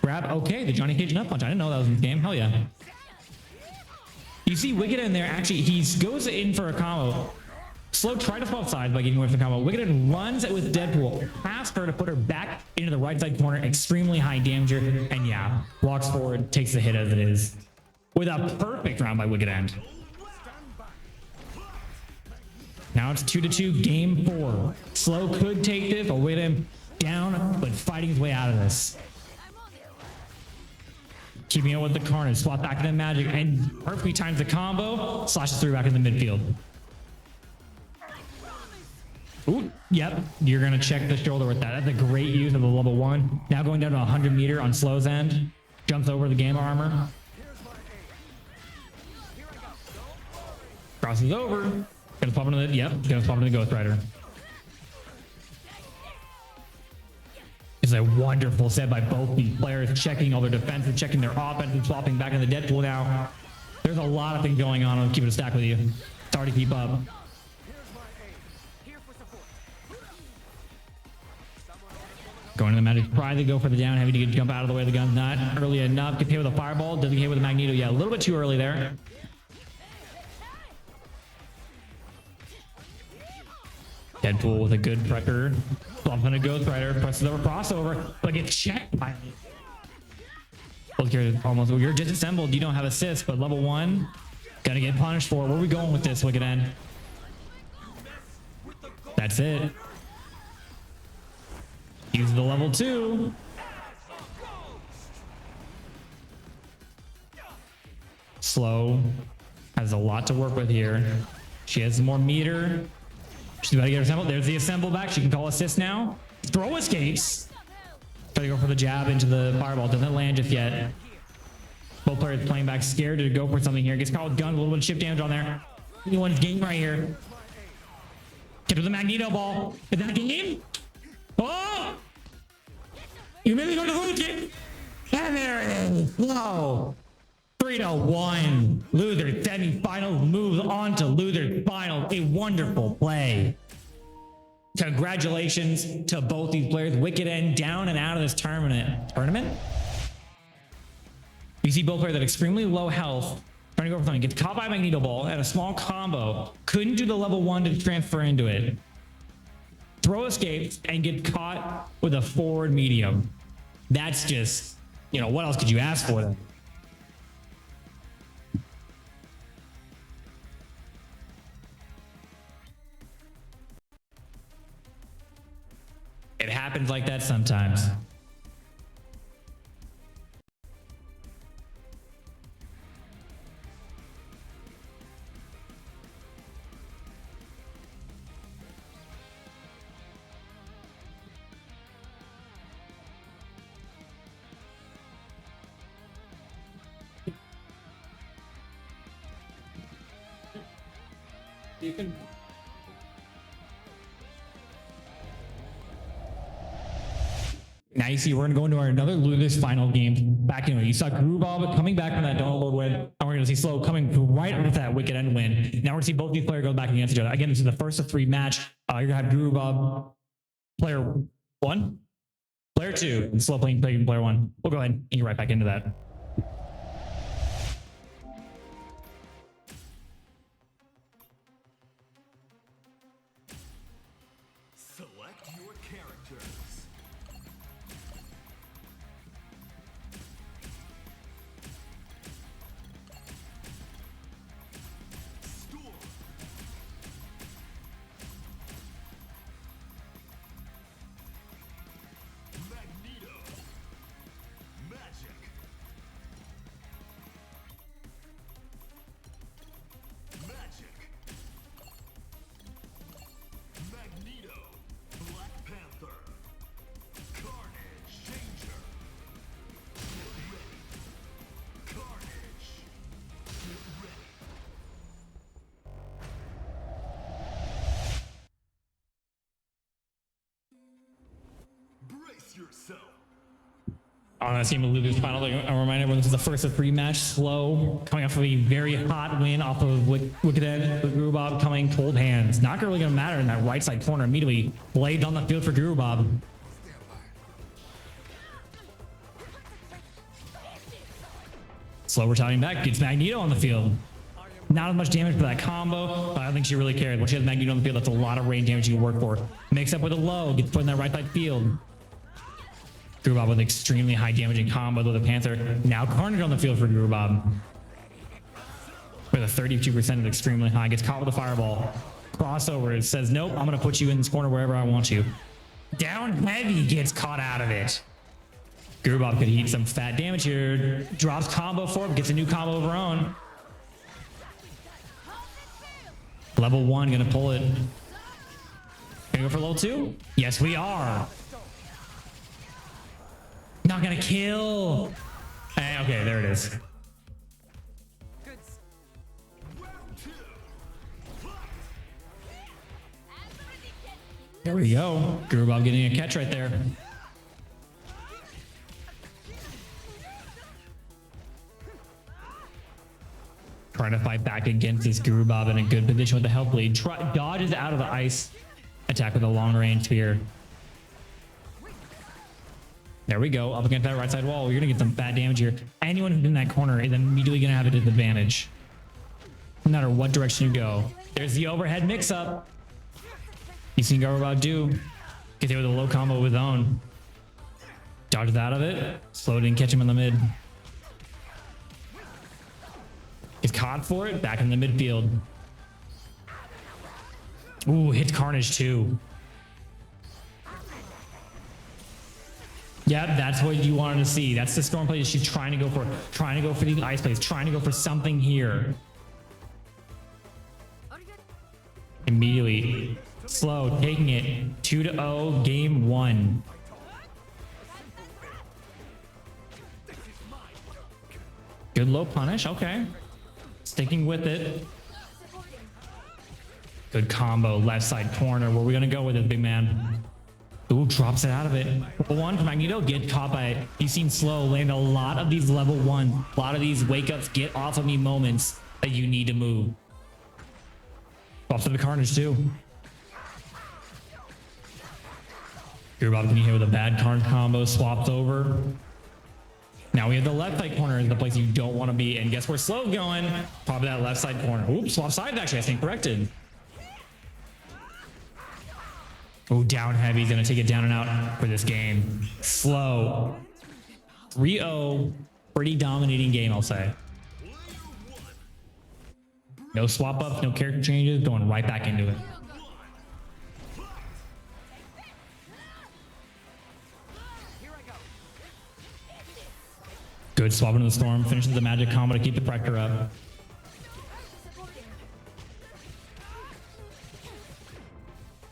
Grab. Okay, the Johnny Cage nut punch. I didn't know that was in the game. Hell yeah. You see Wicked in there. Actually, he goes in for a combo. Slow tried to swap sides by getting away from the combo. Wicked runs it with Deadpool. Past her to put her back into the right side corner. Extremely high damager. And yeah, walks forward, takes the hit as it is. With a perfect round by Wicked End. Now it's 2-2, game 4. Slow could take this, but with him down, but fighting his way out of this. Keeping it with the Carnage, swap back into Magic, and perfectly times the combo, slashes through back in the midfield. Ooh, yep, you're gonna check the shoulder with that. That's a great use of the level 1. Now going down to 100 meter on Slow's end. Jumps over the Gamma armor. Crosses over. Gonna pop into the, yep, gonna pop into the Ghost Rider. It's a wonderful set by both these players, checking all their defenses, checking their offense, and swapping back in the Deadpool now. There's a lot of things going on. I'll keep it a stack with you. It's hard to keep up. Going to the Magic, try to go for the down heavy to get jump out of the way of the gun. Not early enough. Get hit with a fireball. Doesn't get hit with a Magneto. Yeah, a little bit too early there. Deadpool with a good pressure. Bump on a Ghost Rider. Presses over crossover, but gets checked by Both characters almost. You're disassembled. You don't have assist, but level 1, gonna get punished for it. Where are we going with this, Wicked End? That's it. Use the level 2. Slow has a lot to work with here. She has more meter. She's about to get her assembled. There's the assemble back. She can call assist now. Throw escapes. Try to go for the jab into the fireball. Doesn't land just yet. Both players playing back, scared to go for something here. Gets caught with gun. A little bit of chip damage on there. Anyone's game right here. Get to the Magneto ball. Is that game? Oh! You maybe go to the game. And there it is. Whoa. 3-1. Losers semifinals moves on to losers finals. A wonderful play. Congratulations to both these players. Wicked End down and out of this tournament. You see both players at extremely low health. Trying to go for something. Gets caught by a Magneto ball at a small combo. Couldn't do the level 1 to transfer into it. Throw escapes and get caught with a forward medium. That's just, you know, what else could you ask for then? It happens like that sometimes. You can. Now you see we're going to go into our another losers final game. Back in, you saw Grubov coming back from that download win, and we're going to see Slow coming right off that Wicked End win. Now we're going to see both these players go back against each other. Again, this is the first of 3 match. You're going to have Grubov player 1, player 2, and Slow playing player 1. We'll go ahead and get right back into that. Select your characters. Storm. Magneto. Magic. Magic. Magneto. Black Panther. Carnage. Danger. Get ready. Carnage. Get ready. Brace yourself. On that team of losers final, a reminder, everyone, this is the first of 3 match. Slow coming off of a very hot win off of Wicked End with Grubov coming cold hands. Not really going to matter in that right side corner. Immediately blade on the field for Grubov. Slow retiring back, gets Magneto on the field. Not as much damage for that combo. I don't think she really cared. When she has Magneto on the field, that's a lot of range damage you can work for. Mix up with a low, gets put in that right side field. Grubov with extremely high damaging combo with the Panther. Now Carnage on the field for Grubov. With a 32% of extremely high. Gets caught with a fireball. Crossover. It says, nope, I'm going to put you in this corner wherever I want you. Down heavy, gets caught out of it. Grubov could eat some fat damage here. Drops combo for him. Gets a new combo of her own. Level 1, going to pull it. Gonna go for level 2? Yes, we are. Not gonna kill. Okay, there it is. Good. Round 2. Fight. There we go. Grubov getting a catch right there. Trying to fight back against this Grubov in a good position with the health lead. Dodges out of the ice attack with a long range spear. There we go. Up against that right side wall. You're going to get some bad damage here. Anyone who's in that corner is immediately going to have a disadvantage. No matter what direction you go. There's the overhead mix-up. You seen Grubov do. Get there with a low combo of his own. Dodges out of it. Slow didn't catch him in the mid. shot for it. Back in the midfield. Ooh, hits Carnage too. Yeah, that's what you wanted to see. That's the Storm play she's trying to go for. Trying to go for these ice plays. Trying to go for something here. Immediately. Slow, taking it. 2-0, game 1. Good low punish, okay. Sticking with it. Good combo, left side corner. Where are we gonna go with it, big man? Ooh, drops it out of it. Level 1 for Magneto, get caught by it. You've seen Slow land a lot of these level 1. A lot of these wake ups, get off of me moments that you need to move. Off to the Carnage too. You're about to get hit with a bad Carnage combo, swapped over. Now we have the left side corner is the place you don't want to be. And guess where Slow's going? Probably that left side corner. Oops, swap sides actually, I think corrected. Oh, down heavy. He's going to take it down and out for this game. Slow. 3-0. Pretty dominating game, I'll say. No swap ups, no character changes. Going right back into it. Good swap into the Storm. Finishes the magic combo to keep the pressure up.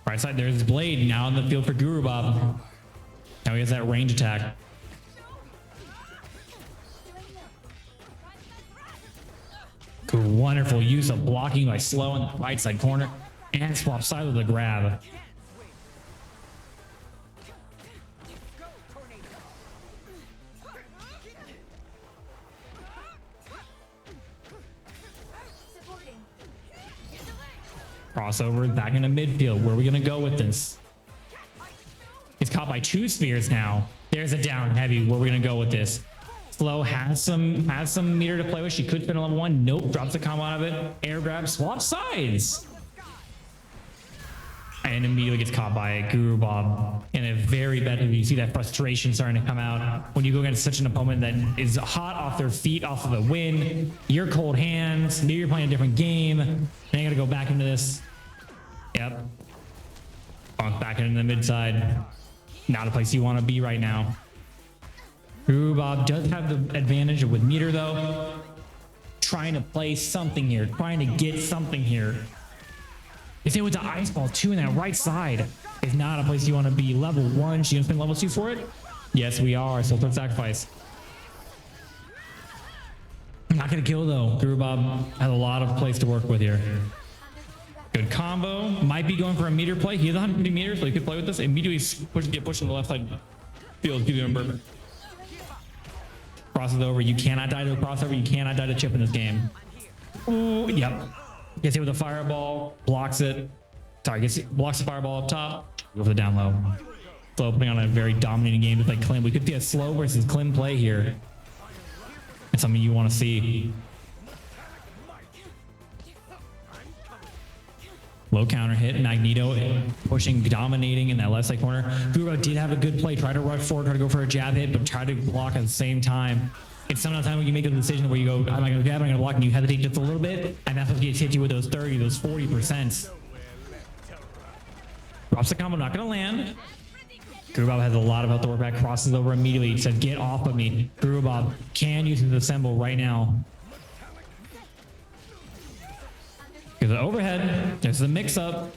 Right side, there's Blade now in the field for Guru Bob. Now he has that range attack. Good, wonderful use of blocking by Slow in the right side corner. And swap side with the grab. Crossover back into midfield. Where are we gonna go with this? He's caught by 2 spheres now. There's a down heavy. Where are we gonna go with this? Slow has some meter to play with. She could fit a level 1. Nope. Drops the combo out of it. Air grab. Swap sides. And immediately gets caught by Guru Bob in a very bad move. You see that frustration starting to come out when you go against such an opponent that is hot off their feet, off of the win. You're cold hands. Maybe you're playing a different game. Now you gotta go back into this. Yep. Bonk back into the mid side. Not a place you want to be right now. Guru Bob does have the advantage with meter though. Trying to play something here. Trying to get something here. If they went to Ice Ball 2 in that right side, is not a place you want to be. Level 1, she gonna spend level 2 for it? Yes, we are. Soul Thread Sacrifice. Not gonna kill though. Guru Bob has a lot of place to work with here. Good combo. Might be going for a meter play. He has 150 meters, so he could play with this. Immediately get pushed on the left side field. Give him burn. Crosses over. You cannot die to a crossover. You cannot die to chip in this game. Ooh, yep. Gets hit with a fireball. Blocks it. Sorry, blocks the fireball up top. Go for the down low. Slow putting on a very dominating game with like Klim. We could see a Slow versus Klim play here. It's something you want to see. Low counter hit. Magneto pushing, dominating in that left side corner. Guru did have a good play. Try to rush forward, try to go for a jab hit, but try to block at the same time. It's sometimes when you make a decision where you go, am I going to jab, am I going to block, and you hesitate just a little bit, and that's what gets hit you with those 30, those 40%. Drops the combo, not going to land. Guru Bob has a lot of health to work back, crosses over immediately. He said, get off of me. Guru Bob can use his assemble right now. There's the overhead. There's the mix-up.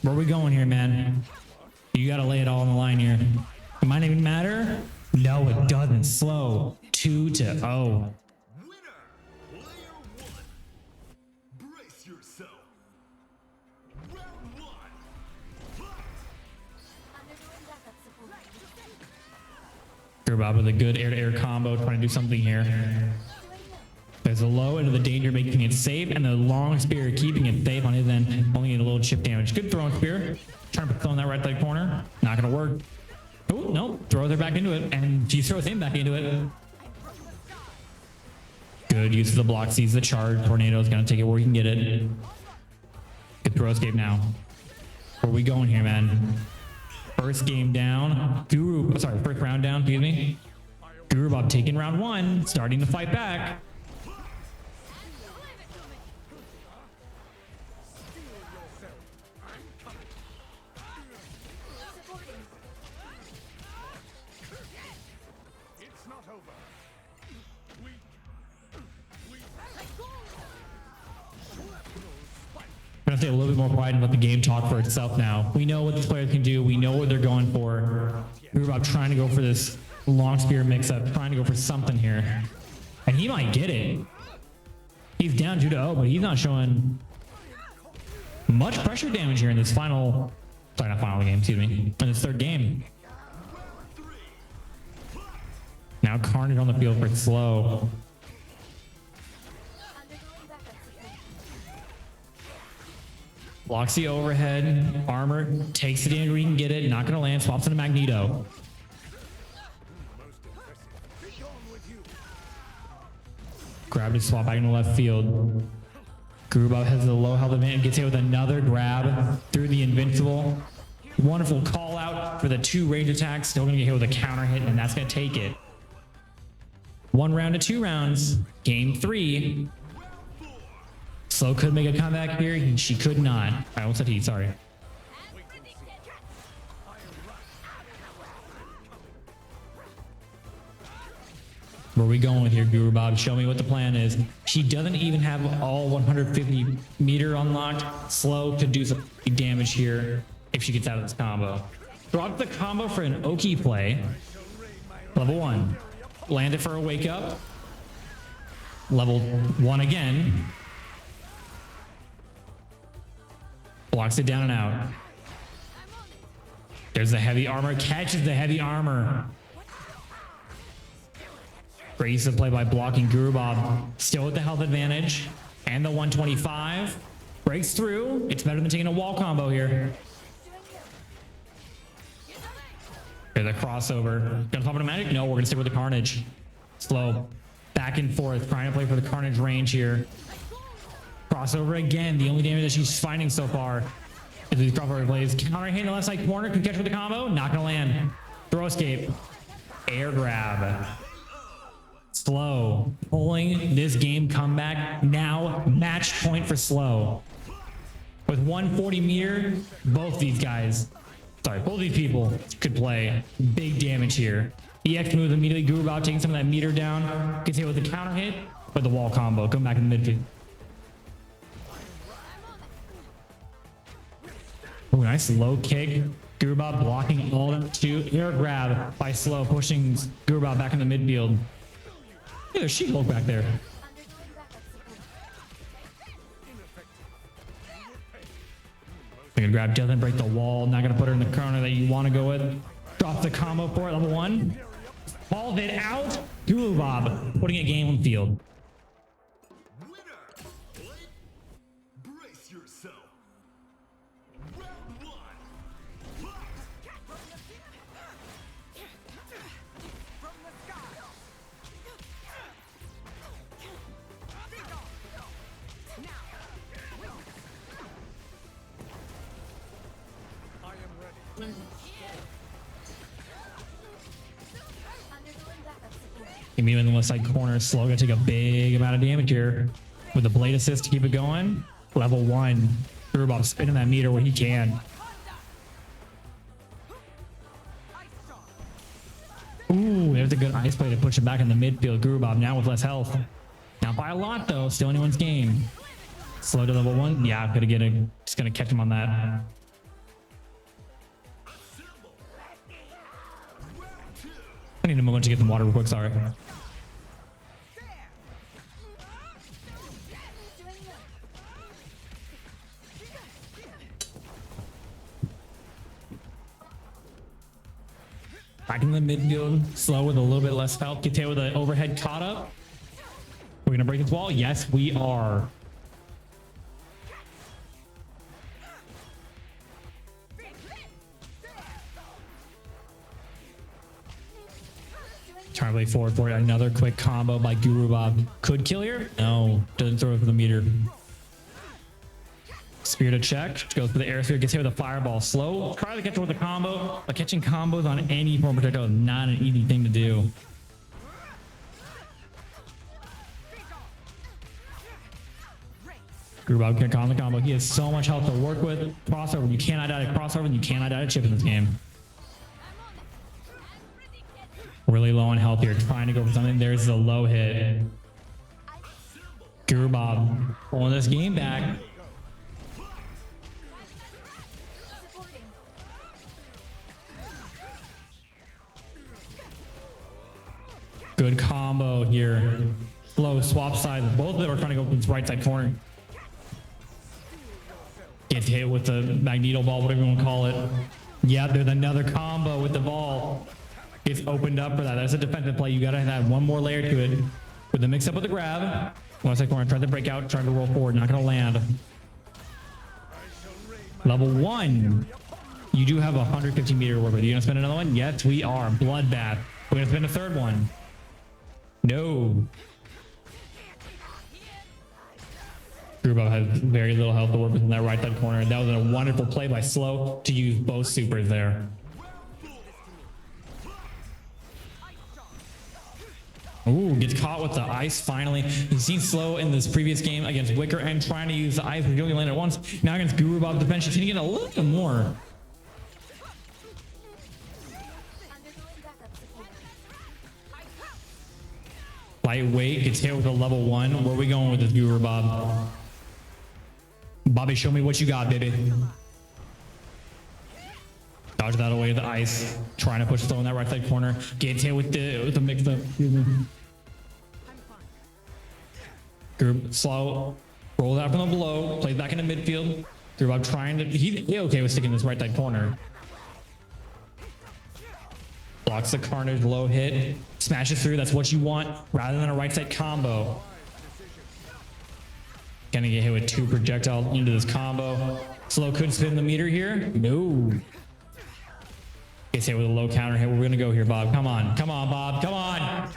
Where are we going here, man? You got to lay it all on the line here. It might even matter. No, it doesn't. Slow. 2-0. Winner. Player 1. Brace yourself. Round 1. Fight. Guru Bob with a good air-to-air combo, trying to do something here. There's a low into the danger, making it safe, and the long spear keeping it safe on his end, only getting a little chip damage. Good throwing spear. Trying to put in that right side corner. Not going to work. Oh, no. Throws her back into it, and she throws him back into it. Good use of the block. Sees the charge. Tornado is going to take it where he can get it. Good throw escape now. Where are we going here, man? First game down. First round down, excuse me. Guru Bob taking round 1, starting to fight back. take a little bit more pride and let the game talk for itself now. We know what the players can do. We know what they're going for. We're about trying to go for this long spear mix-up, trying to go for something here. And he might get it. He's down 2-0, but he's not showing much pressure damage here in this final... Sorry, not final game, excuse me. In this third game. Now Carnage on the field for Slow. Blocks the overhead, armor, takes the damage where he can get it, not gonna land, swaps into Magneto. Gravity swap back into left field. Grubov has the low health advantage, gets hit with another grab through the invincible. Wonderful call out for the 2 range attacks, still gonna get hit with a counter hit, and that's gonna take it. 1 round to 2 rounds, game 3. Slow could make a comeback here. She could not. I almost said he, sorry. Where are we going with here, Guru Bob? Show me what the plan is. She doesn't even have all 150 meter unlocked. Slow could do some damage here if she gets out of this combo. Drop the combo for an Oki play. Level 1. Land it for a wake up. Level 1 again. Blocks it down and out. There's the heavy armor. Catches the heavy armor. Great use of play by blocking Gurubov. Still with the health advantage. And the 125. Breaks through. It's better than taking a wall combo here. There's a crossover. Gonna pop into magic? No, we're gonna stick with the Carnage. Slow. Back and forth. Trying to play for the Carnage range here. Crossover again. The only damage that she's finding so far is these crossover plays. Counter hit in the left side corner. Could catch with the combo. Not gonna land. Throw escape. Air grab. Slow. Pulling this game comeback. Now match point for Slow. With 140 meter, both these people could play big damage here. EX moves immediately. Gurubov taking some of that meter down. Gets hit with the counter hit, but the wall combo. Come back in the midfield. Oh, nice low kick. Gurubov blocking all them two. Air grab by Slow, pushing Gurubov back in the midfield. Yeah, there's She-Hulk back there. Gonna grab, doesn't break the wall. Not gonna put her in the corner that you want to go with. Drop the combo for it. Level 1. Hauled it out. Gurubov putting a game on the field. Winner! Brace yourself. Round 1. Immediately in the left side corner, Slow gonna take a big amount of damage here with the blade assist to keep it going. Level 1. Gurubov spinning that meter where he can. Ooh, there's a good ice play to push him back in the midfield. Gurubov now with less health. Not by a lot though, still anyone's game. Slow to level 1. Yeah, gonna get it. Just gonna catch him on that. I need a moment to get some water real quick, sorry. Back in the midfield, Slow with a little bit less health. Gets hit with an overhead caught up. We're gonna break its wall? Yes, we are. Trying to play forward for it. Another quick combo by Gurubov. Could kill here? No, doesn't throw it for the meter. Spear to check. Goes for the air sphere. Gets hit with a fireball. Slow. Try to catch her with the combo. But catching combos on any form of projectile is not an easy thing to do. Gurubov can call the combo. He has so much health to work with. Crossover. You cannot die to crossover, and you cannot die to chip in this game. Really low on health here, trying to go for something. There's the low hit. Gurubov pulling this game back. here. Slow swap sides. Both of them are trying to go to this right side corner. Gets hit with the magneto ball, whatever you want to call it. Yeah, there's another combo with the ball. Gets opened up for that. That's a defensive play. You gotta have one more layer to it. With the mix up with the grab. One second corner, trying to break out, trying to roll forward, not gonna land. Level 1. You do have a 150 meter to work with. You gonna spend another one? Yes, we are. Bloodbath. We're gonna spend a third one. No. Grubov has very little health to work with in that right side corner. That was a wonderful play by Slow to use both supers there. Ooh, gets caught with the ice finally. You've seen Slow in this previous game against Wicker and trying to use the ice, but he only landed once. Now against Gurubov defense, he's gonna get a little bit more. Lightweight gets hit with a level 1. Where are we going with this Gurubov? Bobby, show me what you got, baby. Dodge that away with the ice. Trying to push Slow in that right side corner. Gets hit with the mix up. Group Slow. Rolls out from the below. Plays back into midfield. Gurubov trying to. He's okay with sticking this right side corner. Blocks the Carnage, low hit. Smashes through. That's what you want rather than a right side combo. Gonna get hit with 2 projectiles into this combo. Slow could spin the meter here. No. Gets hit with a low counter hit. We're gonna go here, Bob. Come on. Come on, Bob. Come on.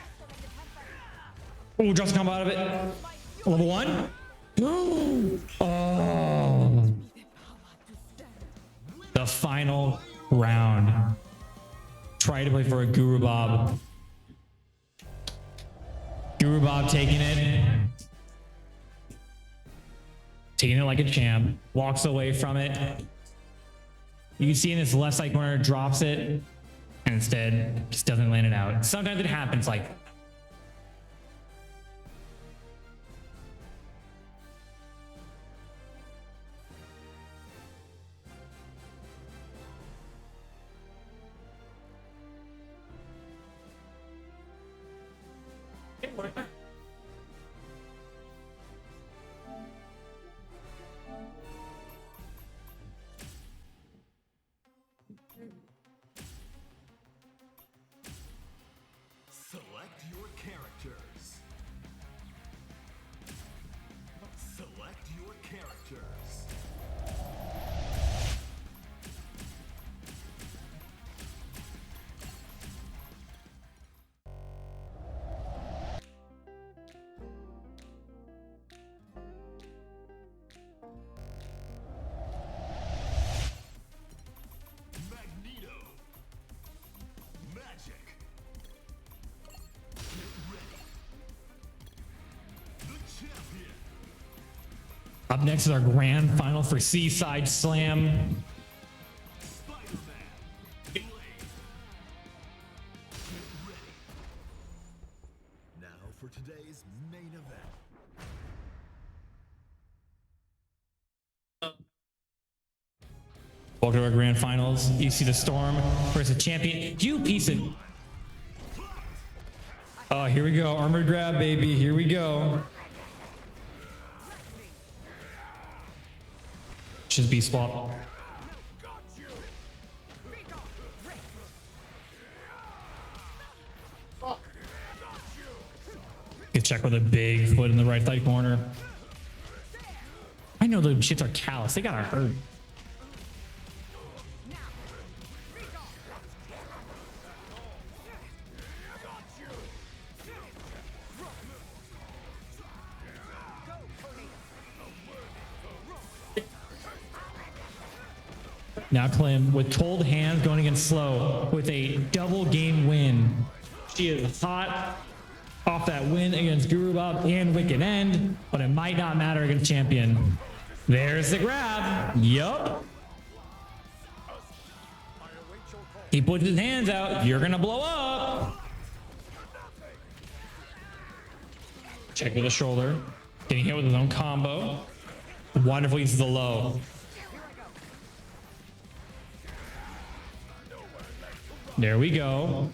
Oh, drops combo out of it. Level 1. Oh. The final round. Try to play for a Gurubov. Gurubov taking it. Taking it like a champ. Walks away from it. You can see in this left side corner, drops it, and instead just doesn't land it out. Sometimes it happens like that. Select your characters. Select your characters. Magneto. Magic. Get ready. The champion. Up next is our grand final for Seaside Slam. Spider-Man. Blade. Get ready. Now for today's main event. Welcome to our grand finals. You see the Storm versus the champion. You piece of. Oh, here we go. Armored grab, baby. Here we go. Just be swap. Get check with a big foot in the right side corner. I know those shits are callous. They gotta hurt. Now Clem with cold hands going against Slow with a double game win. She is hot off that win against Gurubov and Wicked End, but it might not matter against Champion. There's the grab. Yup. He puts his hands out. You're gonna blow up. Check with the shoulder. Getting hit with his own combo. Wonderful use of the low. There we go.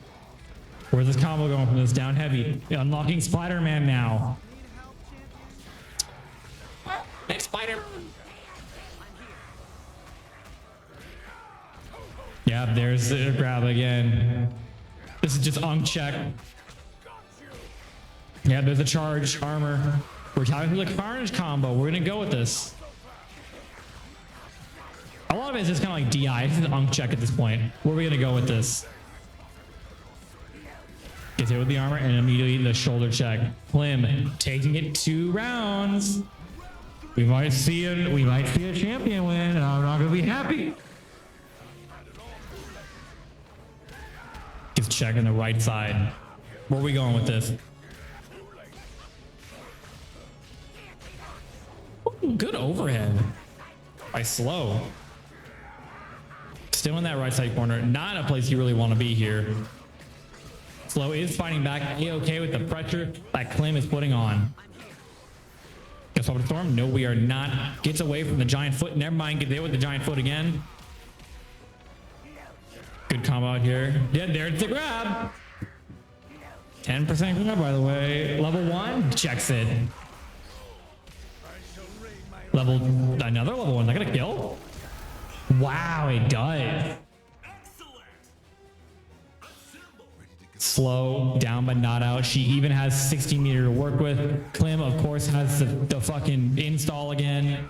Where's this combo going from this down heavy? Unlocking Spider-Man now. Hey, Spider. Yeah, there's the grab again. This is just unk check. Yeah, there's a charge armor. We're talking the Carnage combo. We're gonna go with this. A lot of it is just kind of like DI. This is an unk check at this point. Where are we gonna go with this? Gets hit with the armor and immediately the shoulder check. Klim taking it 2 rounds. We might see a champion win, and I'm not gonna be happy. Gets checking the right side. Where are we going with this? Ooh, good overhead by Slow. Still in that right side corner. Not a place you really want to be here. Slow is fighting back. A-okay with the pressure that Klim is putting on. Gets over the storm. No, we are not. Gets away from the giant foot. Never mind. Gets hit with the giant foot again. Good combo out here. Yeah, there's the grab. 10% grab, by the way. Level 1 checks it. Another level 1. Is that gonna kill? Wow, it does. Slow down but not out. She even has 60 meter to work with. Klim, of course, has the fucking install again.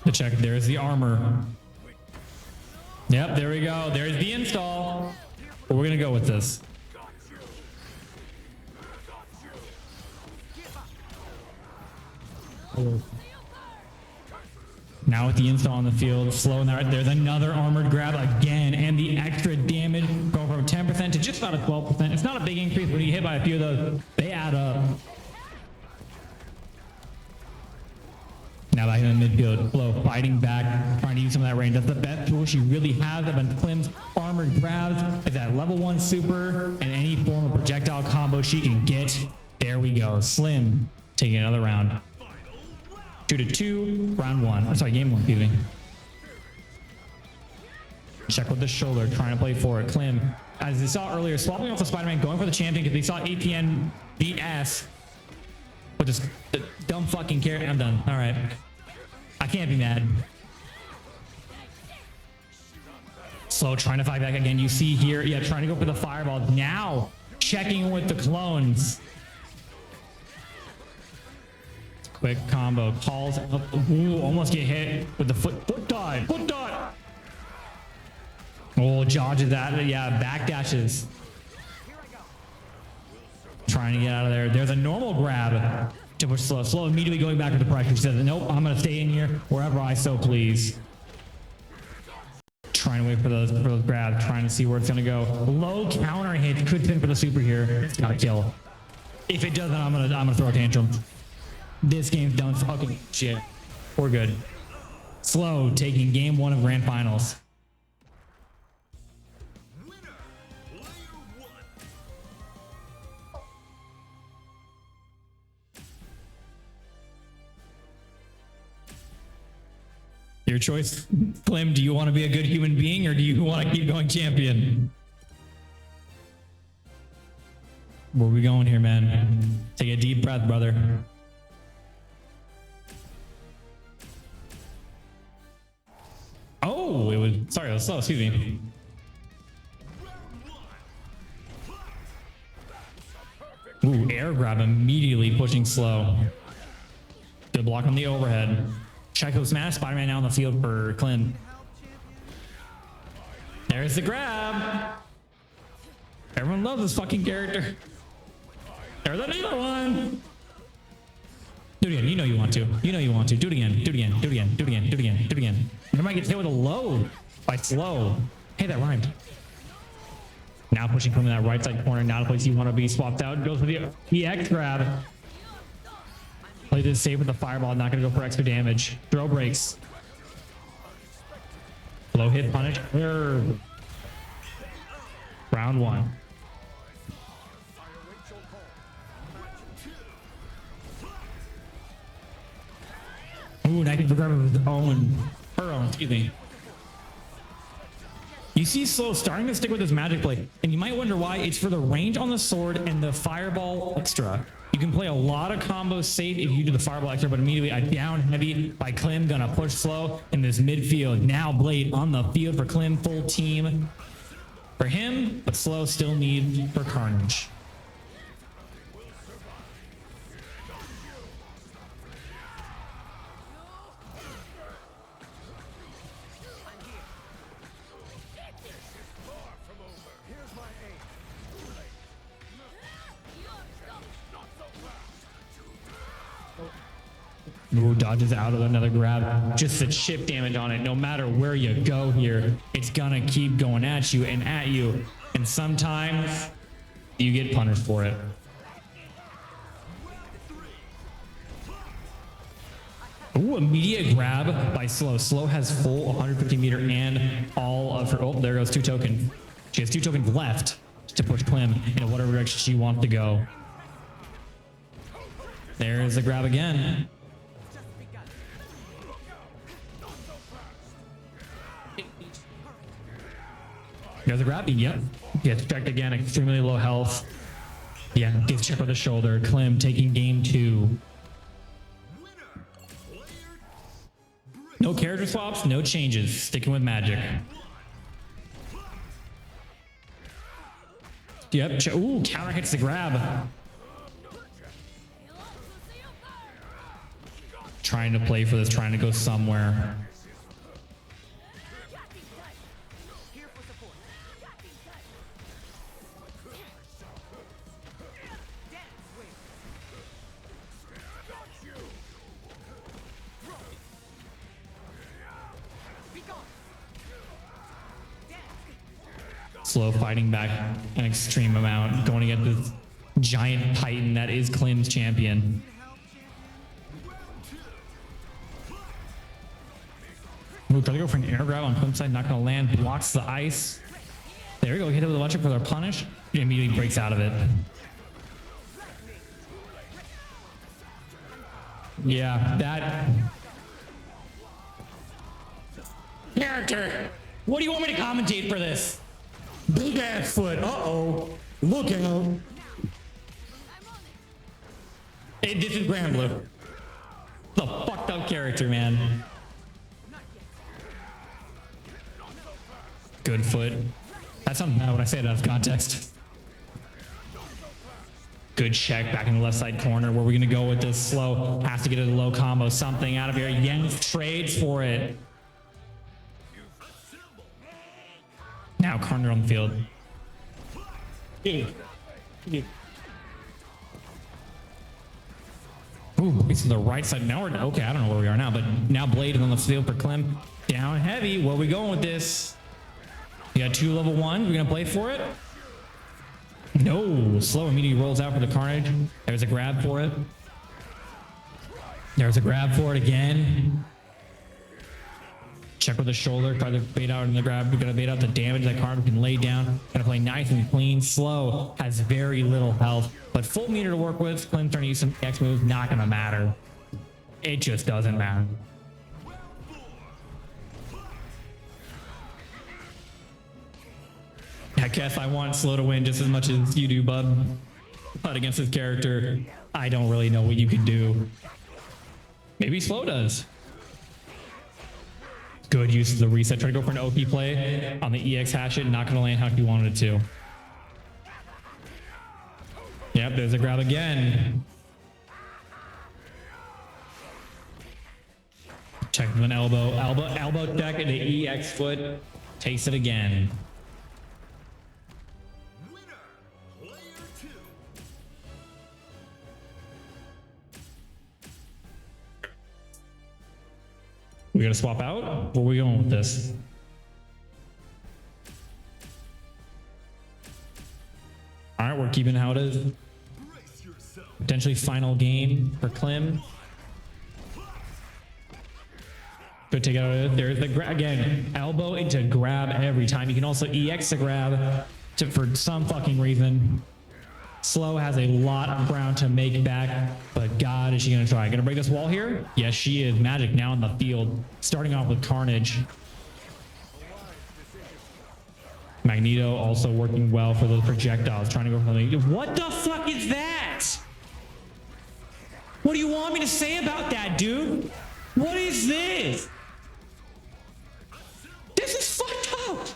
The check. There's the armor. Yep, there we go. There's the install. But we're gonna go with this. Now with the install on the field, Slow in there. There's another armored grab again, and the extra damage going from 10% to just about a 12%. It's not a big increase, but you hit by a few of those, they add up. Now back in the midfield, Slow fighting back, trying to use some of that range. That's the best tool she really has. But Klim's armored grabs is that level 1 super and any form of projectile combo she can get. There we go. Slim taking another round. 2-2, round 1. I'm sorry, game 1, excuse me. Check with the shoulder, trying to play for it. Klim, as you saw earlier, swapping off the Spider-Man, going for the champion because they saw APN beat ass with this the dumb fucking character. I'm done. All right. I can't be mad. Slow trying to fight back again. You see here, yeah, trying to go for the fireball. Now checking with the clones. Quick combo, calls up. Ooh, almost get hit with the foot dive. Foot dive. Oh, dodges that. Yeah, backdashes. Trying to get out of there. There's a normal grab to push Slow. Slow immediately going back to the pressure. She says, nope, I'm going to stay in here wherever I so please. Trying to wait for those grabs, trying to see where it's going to go. Low counter hit could pin for the super here. It's got to kill. If it doesn't, I'm gonna throw a tantrum. This game's done fucking shit. We're good. Slow taking game 1 of grand finals. Winner, player 1. Your choice, Klim. Do you want to be a good human being or do you want to keep going champion? Where are we going here, man? Take a deep breath, brother. Oh, it was, sorry, it was Slow, excuse me. Ooh, air grab immediately pushing Slow. Good block on the overhead. Checo smash, Spider-Man now on the field for Klim. There's the grab. Everyone loves this fucking character. There's another one. Do it again. You know you want to. You know you want to. Do it again. Do it again. Do it again. Do it again. Do it again. Do it again. Everybody gets hit with a low by Slow. Hey, that rhymed. Now pushing from that right side corner. Not a place you want to be. Swapped out. Goes for the X grab. Play this safe with the fireball. Not going to go for extra damage. Throw breaks. Low hit punish. Round 1. Ooh, 90% grab of his own, her own, excuse me. You see Slow starting to stick with his magic play, and you might wonder why. It's for the range on the sword and the fireball extra. You can play a lot of combos safe if you do the fireball extra, but immediately a down heavy by Klim, gonna push Slow in this midfield. Now Blade on the field for Klim, full team for him, but Slow still needs for Carnage. Ooh, dodges out of another grab. Just the chip damage on it. No matter where you go here, it's gonna keep going at you and at you. And sometimes you get punished for it. Ooh, immediate grab by Slow. Slow has full 150 meter and all of her. Oh, there goes 2 tokens. She has 2 tokens left to push Klim in whatever direction she wants to go. There's the grab again. There's a grab. Yep. Gets checked again. Extremely low health. Yeah. Gets checked with the shoulder. Klim taking game 2. No character swaps. No changes. Sticking with magic. Yep. Ooh, counter hits the grab. Trying to play for this. Trying to go somewhere. Slow fighting back an extreme amount, going against this giant titan that is Klim's champion. Ooh, try to go for an air grab on Klim's side, not gonna land, blocks the ice. There we go, hit it with electric for their punish. He immediately breaks out of it. Yeah, that character. What do you want me to commentate for this? Big ass foot. Uh-oh. Look out. Hey, this is Grand Blue. The fucked up character, man. Good foot. That sounds bad when I say it out of context. Good check back in the left side corner. Where are we going to go with this? Slow. Has to get a low combo. Something out of here. Yen trades for it. Now Carnage on the field. Ooh, it's to the right side. Now we're okay. I don't know where we are now, but now Blade is on the field for Klim. Down heavy. Where are we going with this? You got 2 level 1. We're gonna play for it. No, Slow immediately rolls out for the Carnage. There's a grab for it. There's a grab for it again. Check with the shoulder, try to bait out in the grab. We're gonna bait out the damage that Carnage can lay down. Gonna play nice and clean. Slow has very little health, but full meter to work with. Klim's trying to use some X moves, not gonna matter. It just doesn't matter. I guess I want Slow to win just as much as you do, bub. But against this character, I don't really know what you can do. Maybe Slow does. Good use of the reset. Try to go for an OP play on the EX hash it. Not going to land how he wanted it to. Yep, there's a grab again. Check with an elbow. Elbow check and the EX foot. Takes it again. We gotta swap out? Where are we going with this? All right, we're keeping it how it is. Potentially final game for Klim. Good take out. There's the grab again. Elbow into grab every time. You can also EX to grab for some fucking reason. Slow has a lot of ground to make back, but God, is she going to try? Going to break this wall here? Yes, she is. Magic now in the field, starting off with Carnage. Magneto also working well for those projectiles, trying to go for the... What the fuck is that? What do you want me to say about that, dude? What is this? This is fucked up.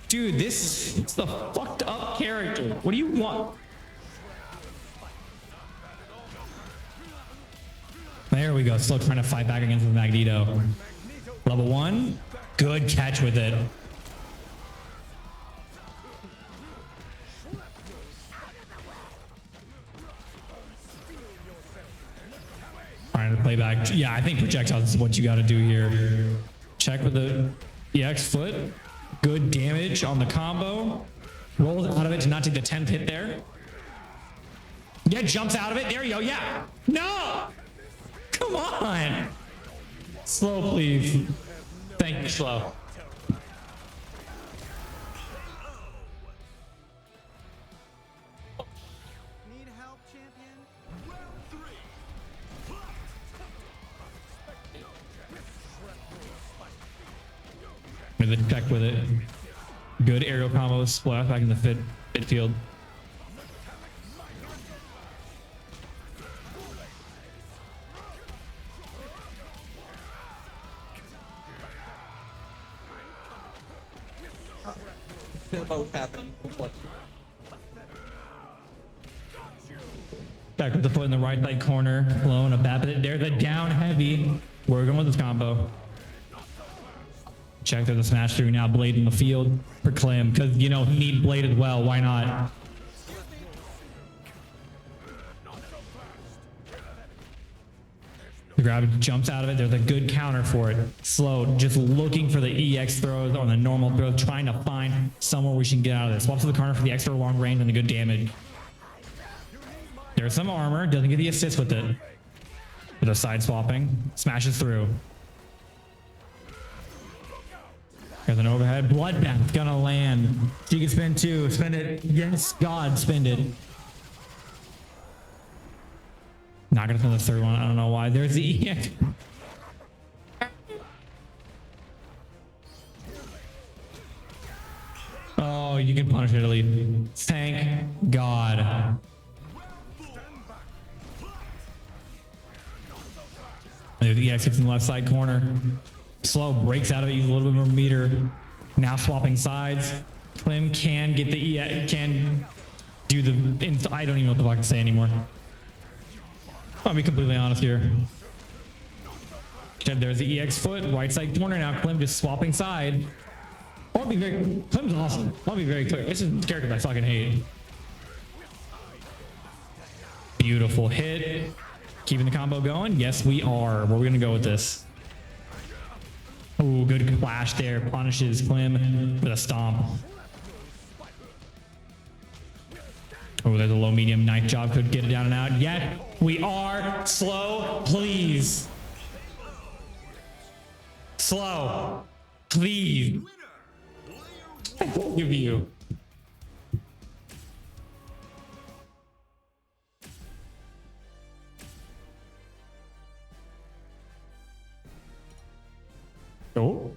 Dude, this is the fucked up character. What do you want? There we go. Still trying to fight back against the Magneto. Level 1. Good catch with it. Trying to play back. Yeah, I think projectiles is what you got to do here. Check with the EX foot. Good damage on the combo. Rolls out of it to not take the 10th hit there. Yeah, jumps out of it. There you go. Yeah. No! Come on. Slow, please. Thank you, Slow. Need help, champion? With the check with it. Good aerial combo. Splash back in the midfield. Back with the foot in the right side corner. Flown a bad bit there. The down heavy. We're going with this combo. Check through the smash through now. Blade in the field for Clem. Because, you know, he need Blade as well. Why not? The grab jumps out of it. There's a good counter for it. Slow, just looking for the EX throws or the normal throws, trying to find somewhere we can get out of this. Swaps to the corner for the extra long range and the good damage. There's some armor. Doesn't get the assist with it. With a side swapping. Smashes through. There's an overhead. Bloodbath gonna land. She can spin 2. Spend it. Yes, God, spend it. Not gonna spend the 3rd one. I don't know why. There's the EX. Oh, you can punish Italy. Thank God. There's the EX in the left side corner. Slow breaks out of it, uses a little bit more meter. Now swapping sides. Clem can get the EX, can do the... I don't even know what the fuck to say anymore. I'll be completely honest here. There's the EX foot, right side corner now. Clem just swapping side. I'll be very... Clem's awesome. I'll be very clear. This is a character I fucking hate. Beautiful hit. Keeping the combo going? Yes, we are. Where are we going to go with this? Ooh, good flash there. Punishes Clem with a stomp. Oh, there's a low medium. Nice job. Could get it down and out. Yet we are. Slow, please. Slow, please. I won't give you. Oh.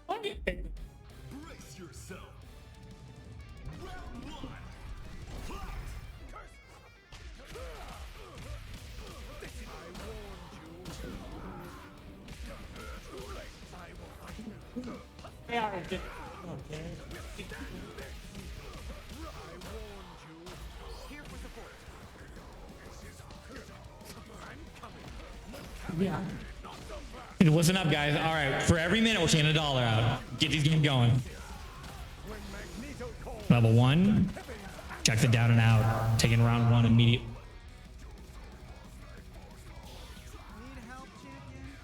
Brace yourself. Round 1. Yeah. Listen up, guys. All right, for every minute we're taking $1 out. Get these games going. Level 1. Checks it down and out. Taking round 1 immediate. Need help, champion?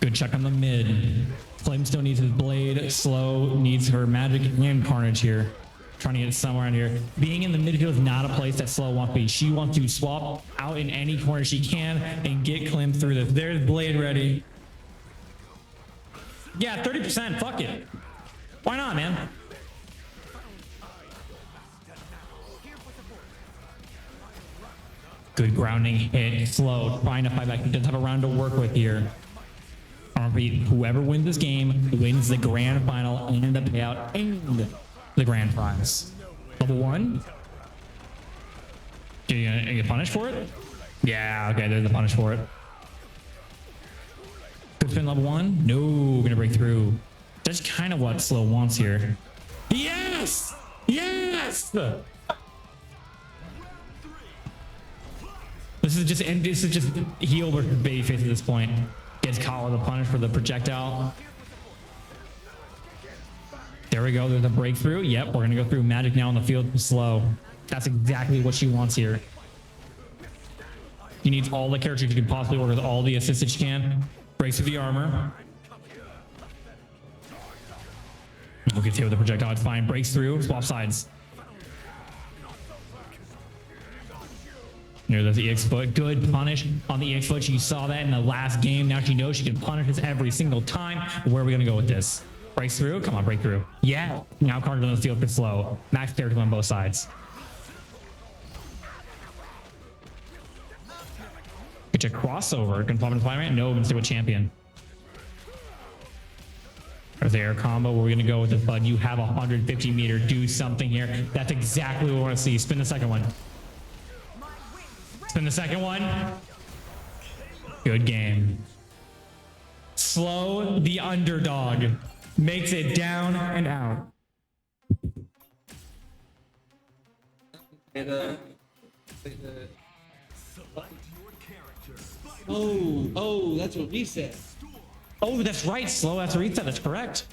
Good check on the mid. Flame still needs his blade. Slow needs her magic and carnage here. Trying to get somewhere around here. Being in the midfield is not a place that Slow wants to be. She wants to swap out in any corner she can and get Clem through this. There's blade ready. Yeah, 30%. Fuck it. Why not, man? Good grounding hit. Slow trying to fight back. He doesn't have a round to work with here. Whoever wins this game wins the grand final and the payout and the grand prize. Level 1. Are you gonna get punished for it? Yeah, okay, there's the punish for it. Good spin level 1. No, we're gonna break through. That's kind of what Slow wants here. Yes! Yes! This is just heel versus babyface at this point. Gets caught with a punish for the projectile. There we go. There's a breakthrough. Yep, we're gonna go through magic now on the field for Slow. That's exactly what she wants here. She needs all the characters she can possibly work with, all the assists that she can. Breaks through the armor. We'll get hit with the projectile. It's fine. Breaks through. Swap sides. Near the EX foot. Good punish on the EX foot. She saw that in the last game. Now she knows she can punish us every single time. Where are we gonna go with this? Breaks through. Come on, break through. Yeah. Now carnage on the field for Slow. Max character on both sides. Get your crossover. Confirm and Spider-Man. No, we're gonna stick with champion. There's the air combo. We're gonna go with it, bud. You have a 150 meter. Do something here. That's exactly what we want to see. Spin the second one. Spin the second one. Good game. Slow, the underdog, makes it down and out. Oh, that's what we said. Oh, that's right. Slow has to reset. That's correct.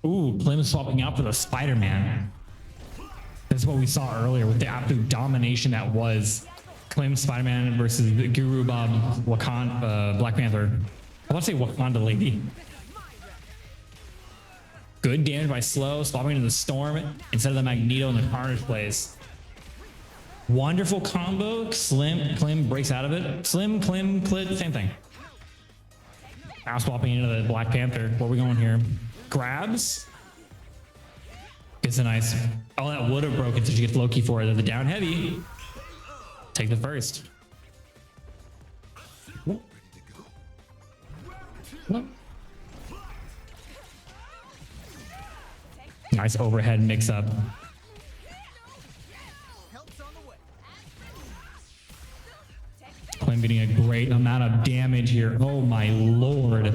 Ooh, Clem swapping out for the Spider-Man. This is what we saw earlier with the absolute domination that was Clem Spider-Man versus the Guru Bob Wakanda, Black Panther. I want to say Wakanda lady. Good damage by Slow, swapping into the Storm instead of the Magneto in the Carnage plays. Wonderful combo. Clem breaks out of it. Slim, Clem, Clit, same thing. Now swapping into the Black Panther. Where are we going here? Grabs. Gets a nice. Oh, that would have broken, so she gets Loki for it. The down heavy. Take the first. Nice overhead mix up. Clem getting a great amount of damage here. Oh my lord.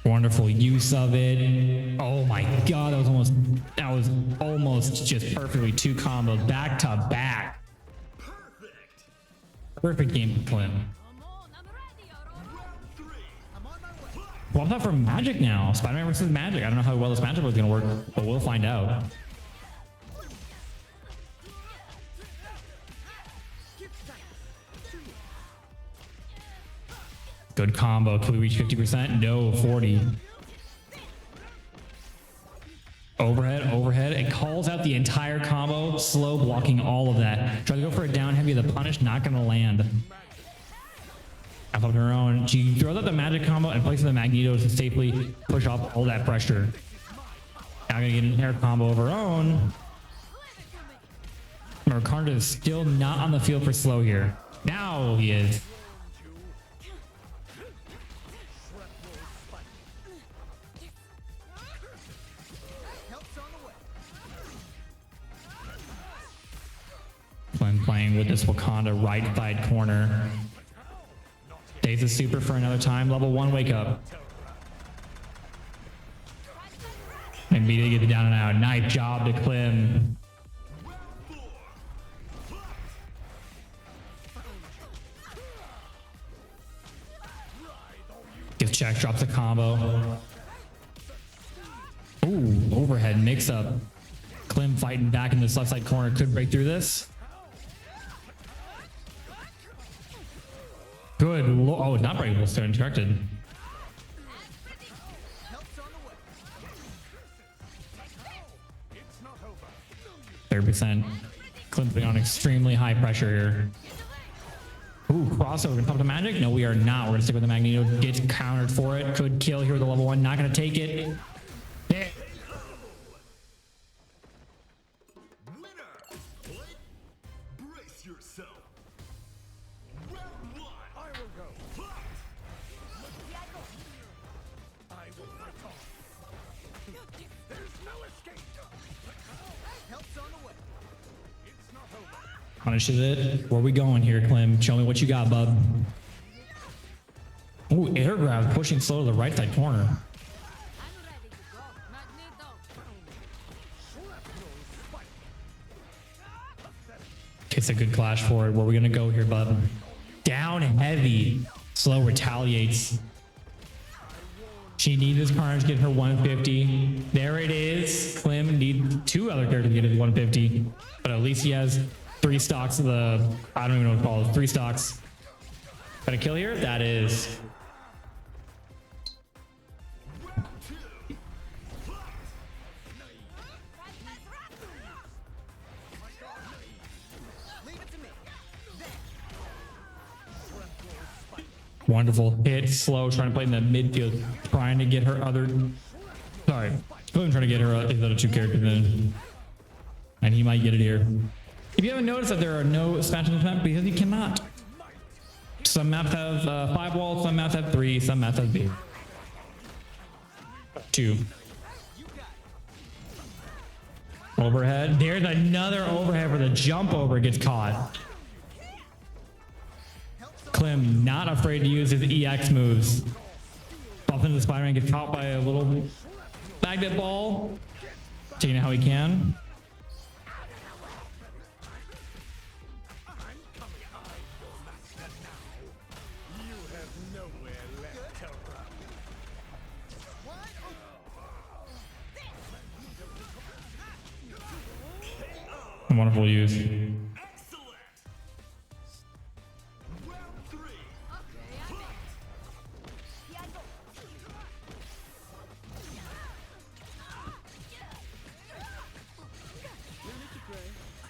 Wonderful use of it. Oh my god, that was almost just perfectly 2 combos back to back. Perfect game for Clem. Well, I'm not for Magic now. Spider-Man versus Magic. I don't know how well this matchup is gonna work, but we'll find out. Good combo. Can we reach 50%? No, 40. Overhead. It calls out the entire combo. Slow blocking all of that. Try to go for a down heavy. The punish not going to land. Up on her own. She throws out the magic combo and places the Magneto to safely push off all that pressure. Now going to get an air combo of her own. Mercanda is still not on the field for Slow here. Now he is. Playing with this Wakanda right side corner. Stays a super for another time. Level 1 wake up. Immediately get it down and out. Nice job to Clem. Gets check, drops a combo. Ooh, overhead mix up. Klim fighting back in this left side corner. Could break through this. Good. Oh, not breakable. So interrupted. Help's on the way. 30%. Klim putting on extremely high pressure here. Ooh, crossover. Gonna pump the magic? No, we are not. We're gonna stick with the Magneto. Gets countered for it. Could kill here with the level 1. Not gonna take it. Yeah. Winner! Fight! Brace yourself. Round 1. I will go. Fight! I will fight on. There's no escape. Help's on the way. It's not over. Punishes it. Where we going here, Klim? Show me what you got, bub. Ooh, air grab pushing slow to the right side corner. I'm ready to go. Magneto. It's a good clash for it. Where we gonna go here, bub? Down heavy. Slow retaliates. She needs this carnage to get her 150. There it is. Klim needs 2 other characters to get his 150. But at least he has 3 stocks of the, I don't even know what to call it, 3 stocks. Got a kill here? That is. Wonderful hit, slow, trying to play in the midfield, trying to get her other, sorry, trying to get her his other 2 characters in. And he might get it here. If you haven't noticed that there are no smash on this map, because you cannot. Some maps have 5 walls, some maps have 3, some maps have 2. Overhead. There's another overhead for the jump over, gets caught. Klim not afraid to use his EX moves. Buff into the Spider-Man, gets caught by a little magnet ball. Taking it how he can. Wonderful use. Excellent. Round 3.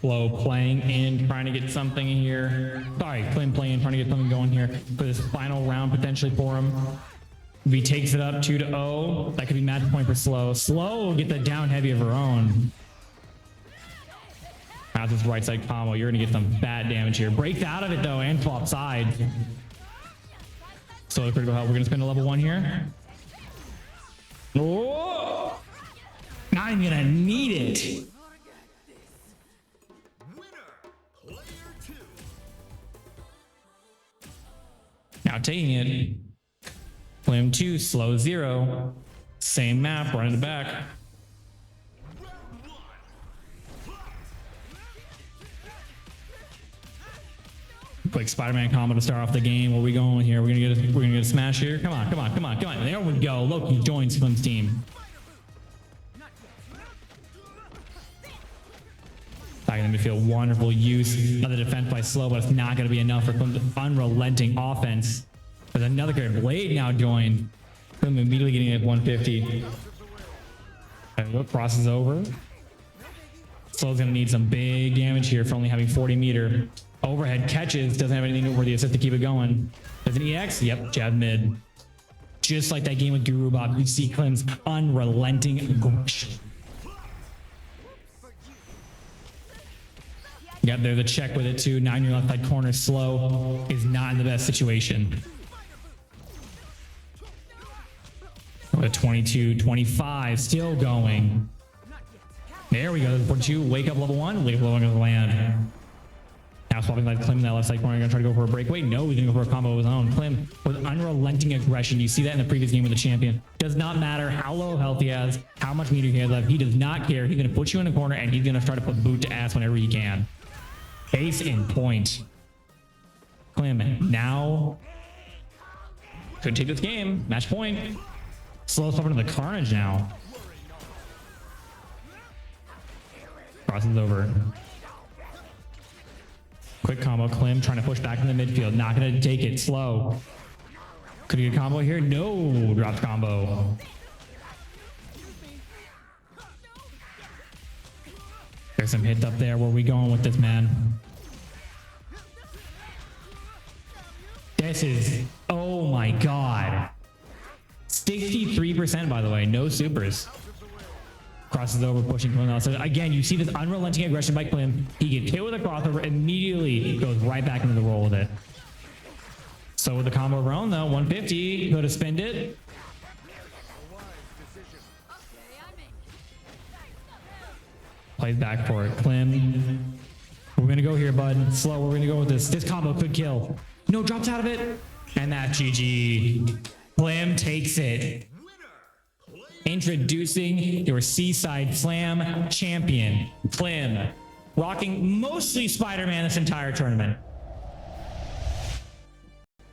Flow playing in, trying to get something here. Sorry, Klim playing, trying to get something going here for this final round potentially for him. If he takes it up 2-0, that could be match point for Slow. Slow will get the down heavy of her own. Out this right side combo, you're gonna get some bad damage here. Breaks out of it though and swap sides. So critical help. We're gonna spend a level 1 here. Oh! Not even gonna need it. Winner. Player 2. Now taking it. Klim 2, Slow 0. Same map, running it back. Round 1. Quick Spider-Man combo to start off the game. Where are we going here? We're gonna get a smash here. Come on, come on, come on, come on. There we go. Loki joins Klim's team. Back in the midfield, wonderful use of the defense by Slow, but it's not gonna be enough for Klim's unrelenting offense. There's another character. Blade now joined. Klim immediately getting it at 150. And what crosses over? Slow's gonna need some big damage here for only having 40 meter. Overhead catches, doesn't have anything noteworthy assist to keep it going. Does an EX? Yep, jab mid. Just like that game with Guru Bob, you see Klim's unrelenting aggression. Yep, there's a check with it too. 9 your left side corner. Slow is not in the best situation. A 22, 25, still going. There we go. 42. Wake up level 1. Wake up level 1 to land. Now swapping like Klim in that left side corner. Gonna try to go for a breakaway. No, he's gonna go for a combo of his own. Klim with unrelenting aggression. You see that in the previous game with the champion. Does not matter how low health he has, how much meter he has left. He does not care. He's gonna put you in a corner and he's gonna try to put boot to ass whenever he can. Case in point. Klim now Could take this game. Match point. Slows up into the carnage now. Crosses over. Quick combo. Klim trying to push back in the midfield. Not going to take it. Slow. Could he get a combo here? No. Drops combo. There's some hits up there. Where are we going with this, man? This is... Oh my god. 63% by the way. No supers. Crosses over, pushing Klim out. So again, you see this unrelenting aggression by Klim. He gets hit with a crossover, immediately goes right back into the roll with it. So with the combo of our own though, 150, go to spend it. Plays back for it. Klim. We're gonna go here, bud. Slow, we're gonna go with this. This combo could kill. No, drops out of it. And that's GG. Klim takes it. Introducing your Seaside Slam champion, Klim. Rocking mostly Spider-Man this entire tournament.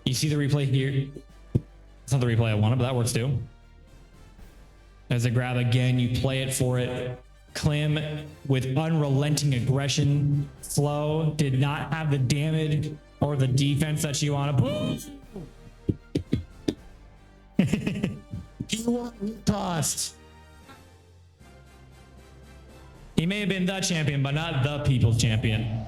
You see the replay here? It's not the replay I wanted, but that works too. As a grab again, you play it for it. Klim with unrelenting aggression. Slow did not have the damage or the defense that she wanted. He wasn't tossed. He may have been the champion, but not the people's champion.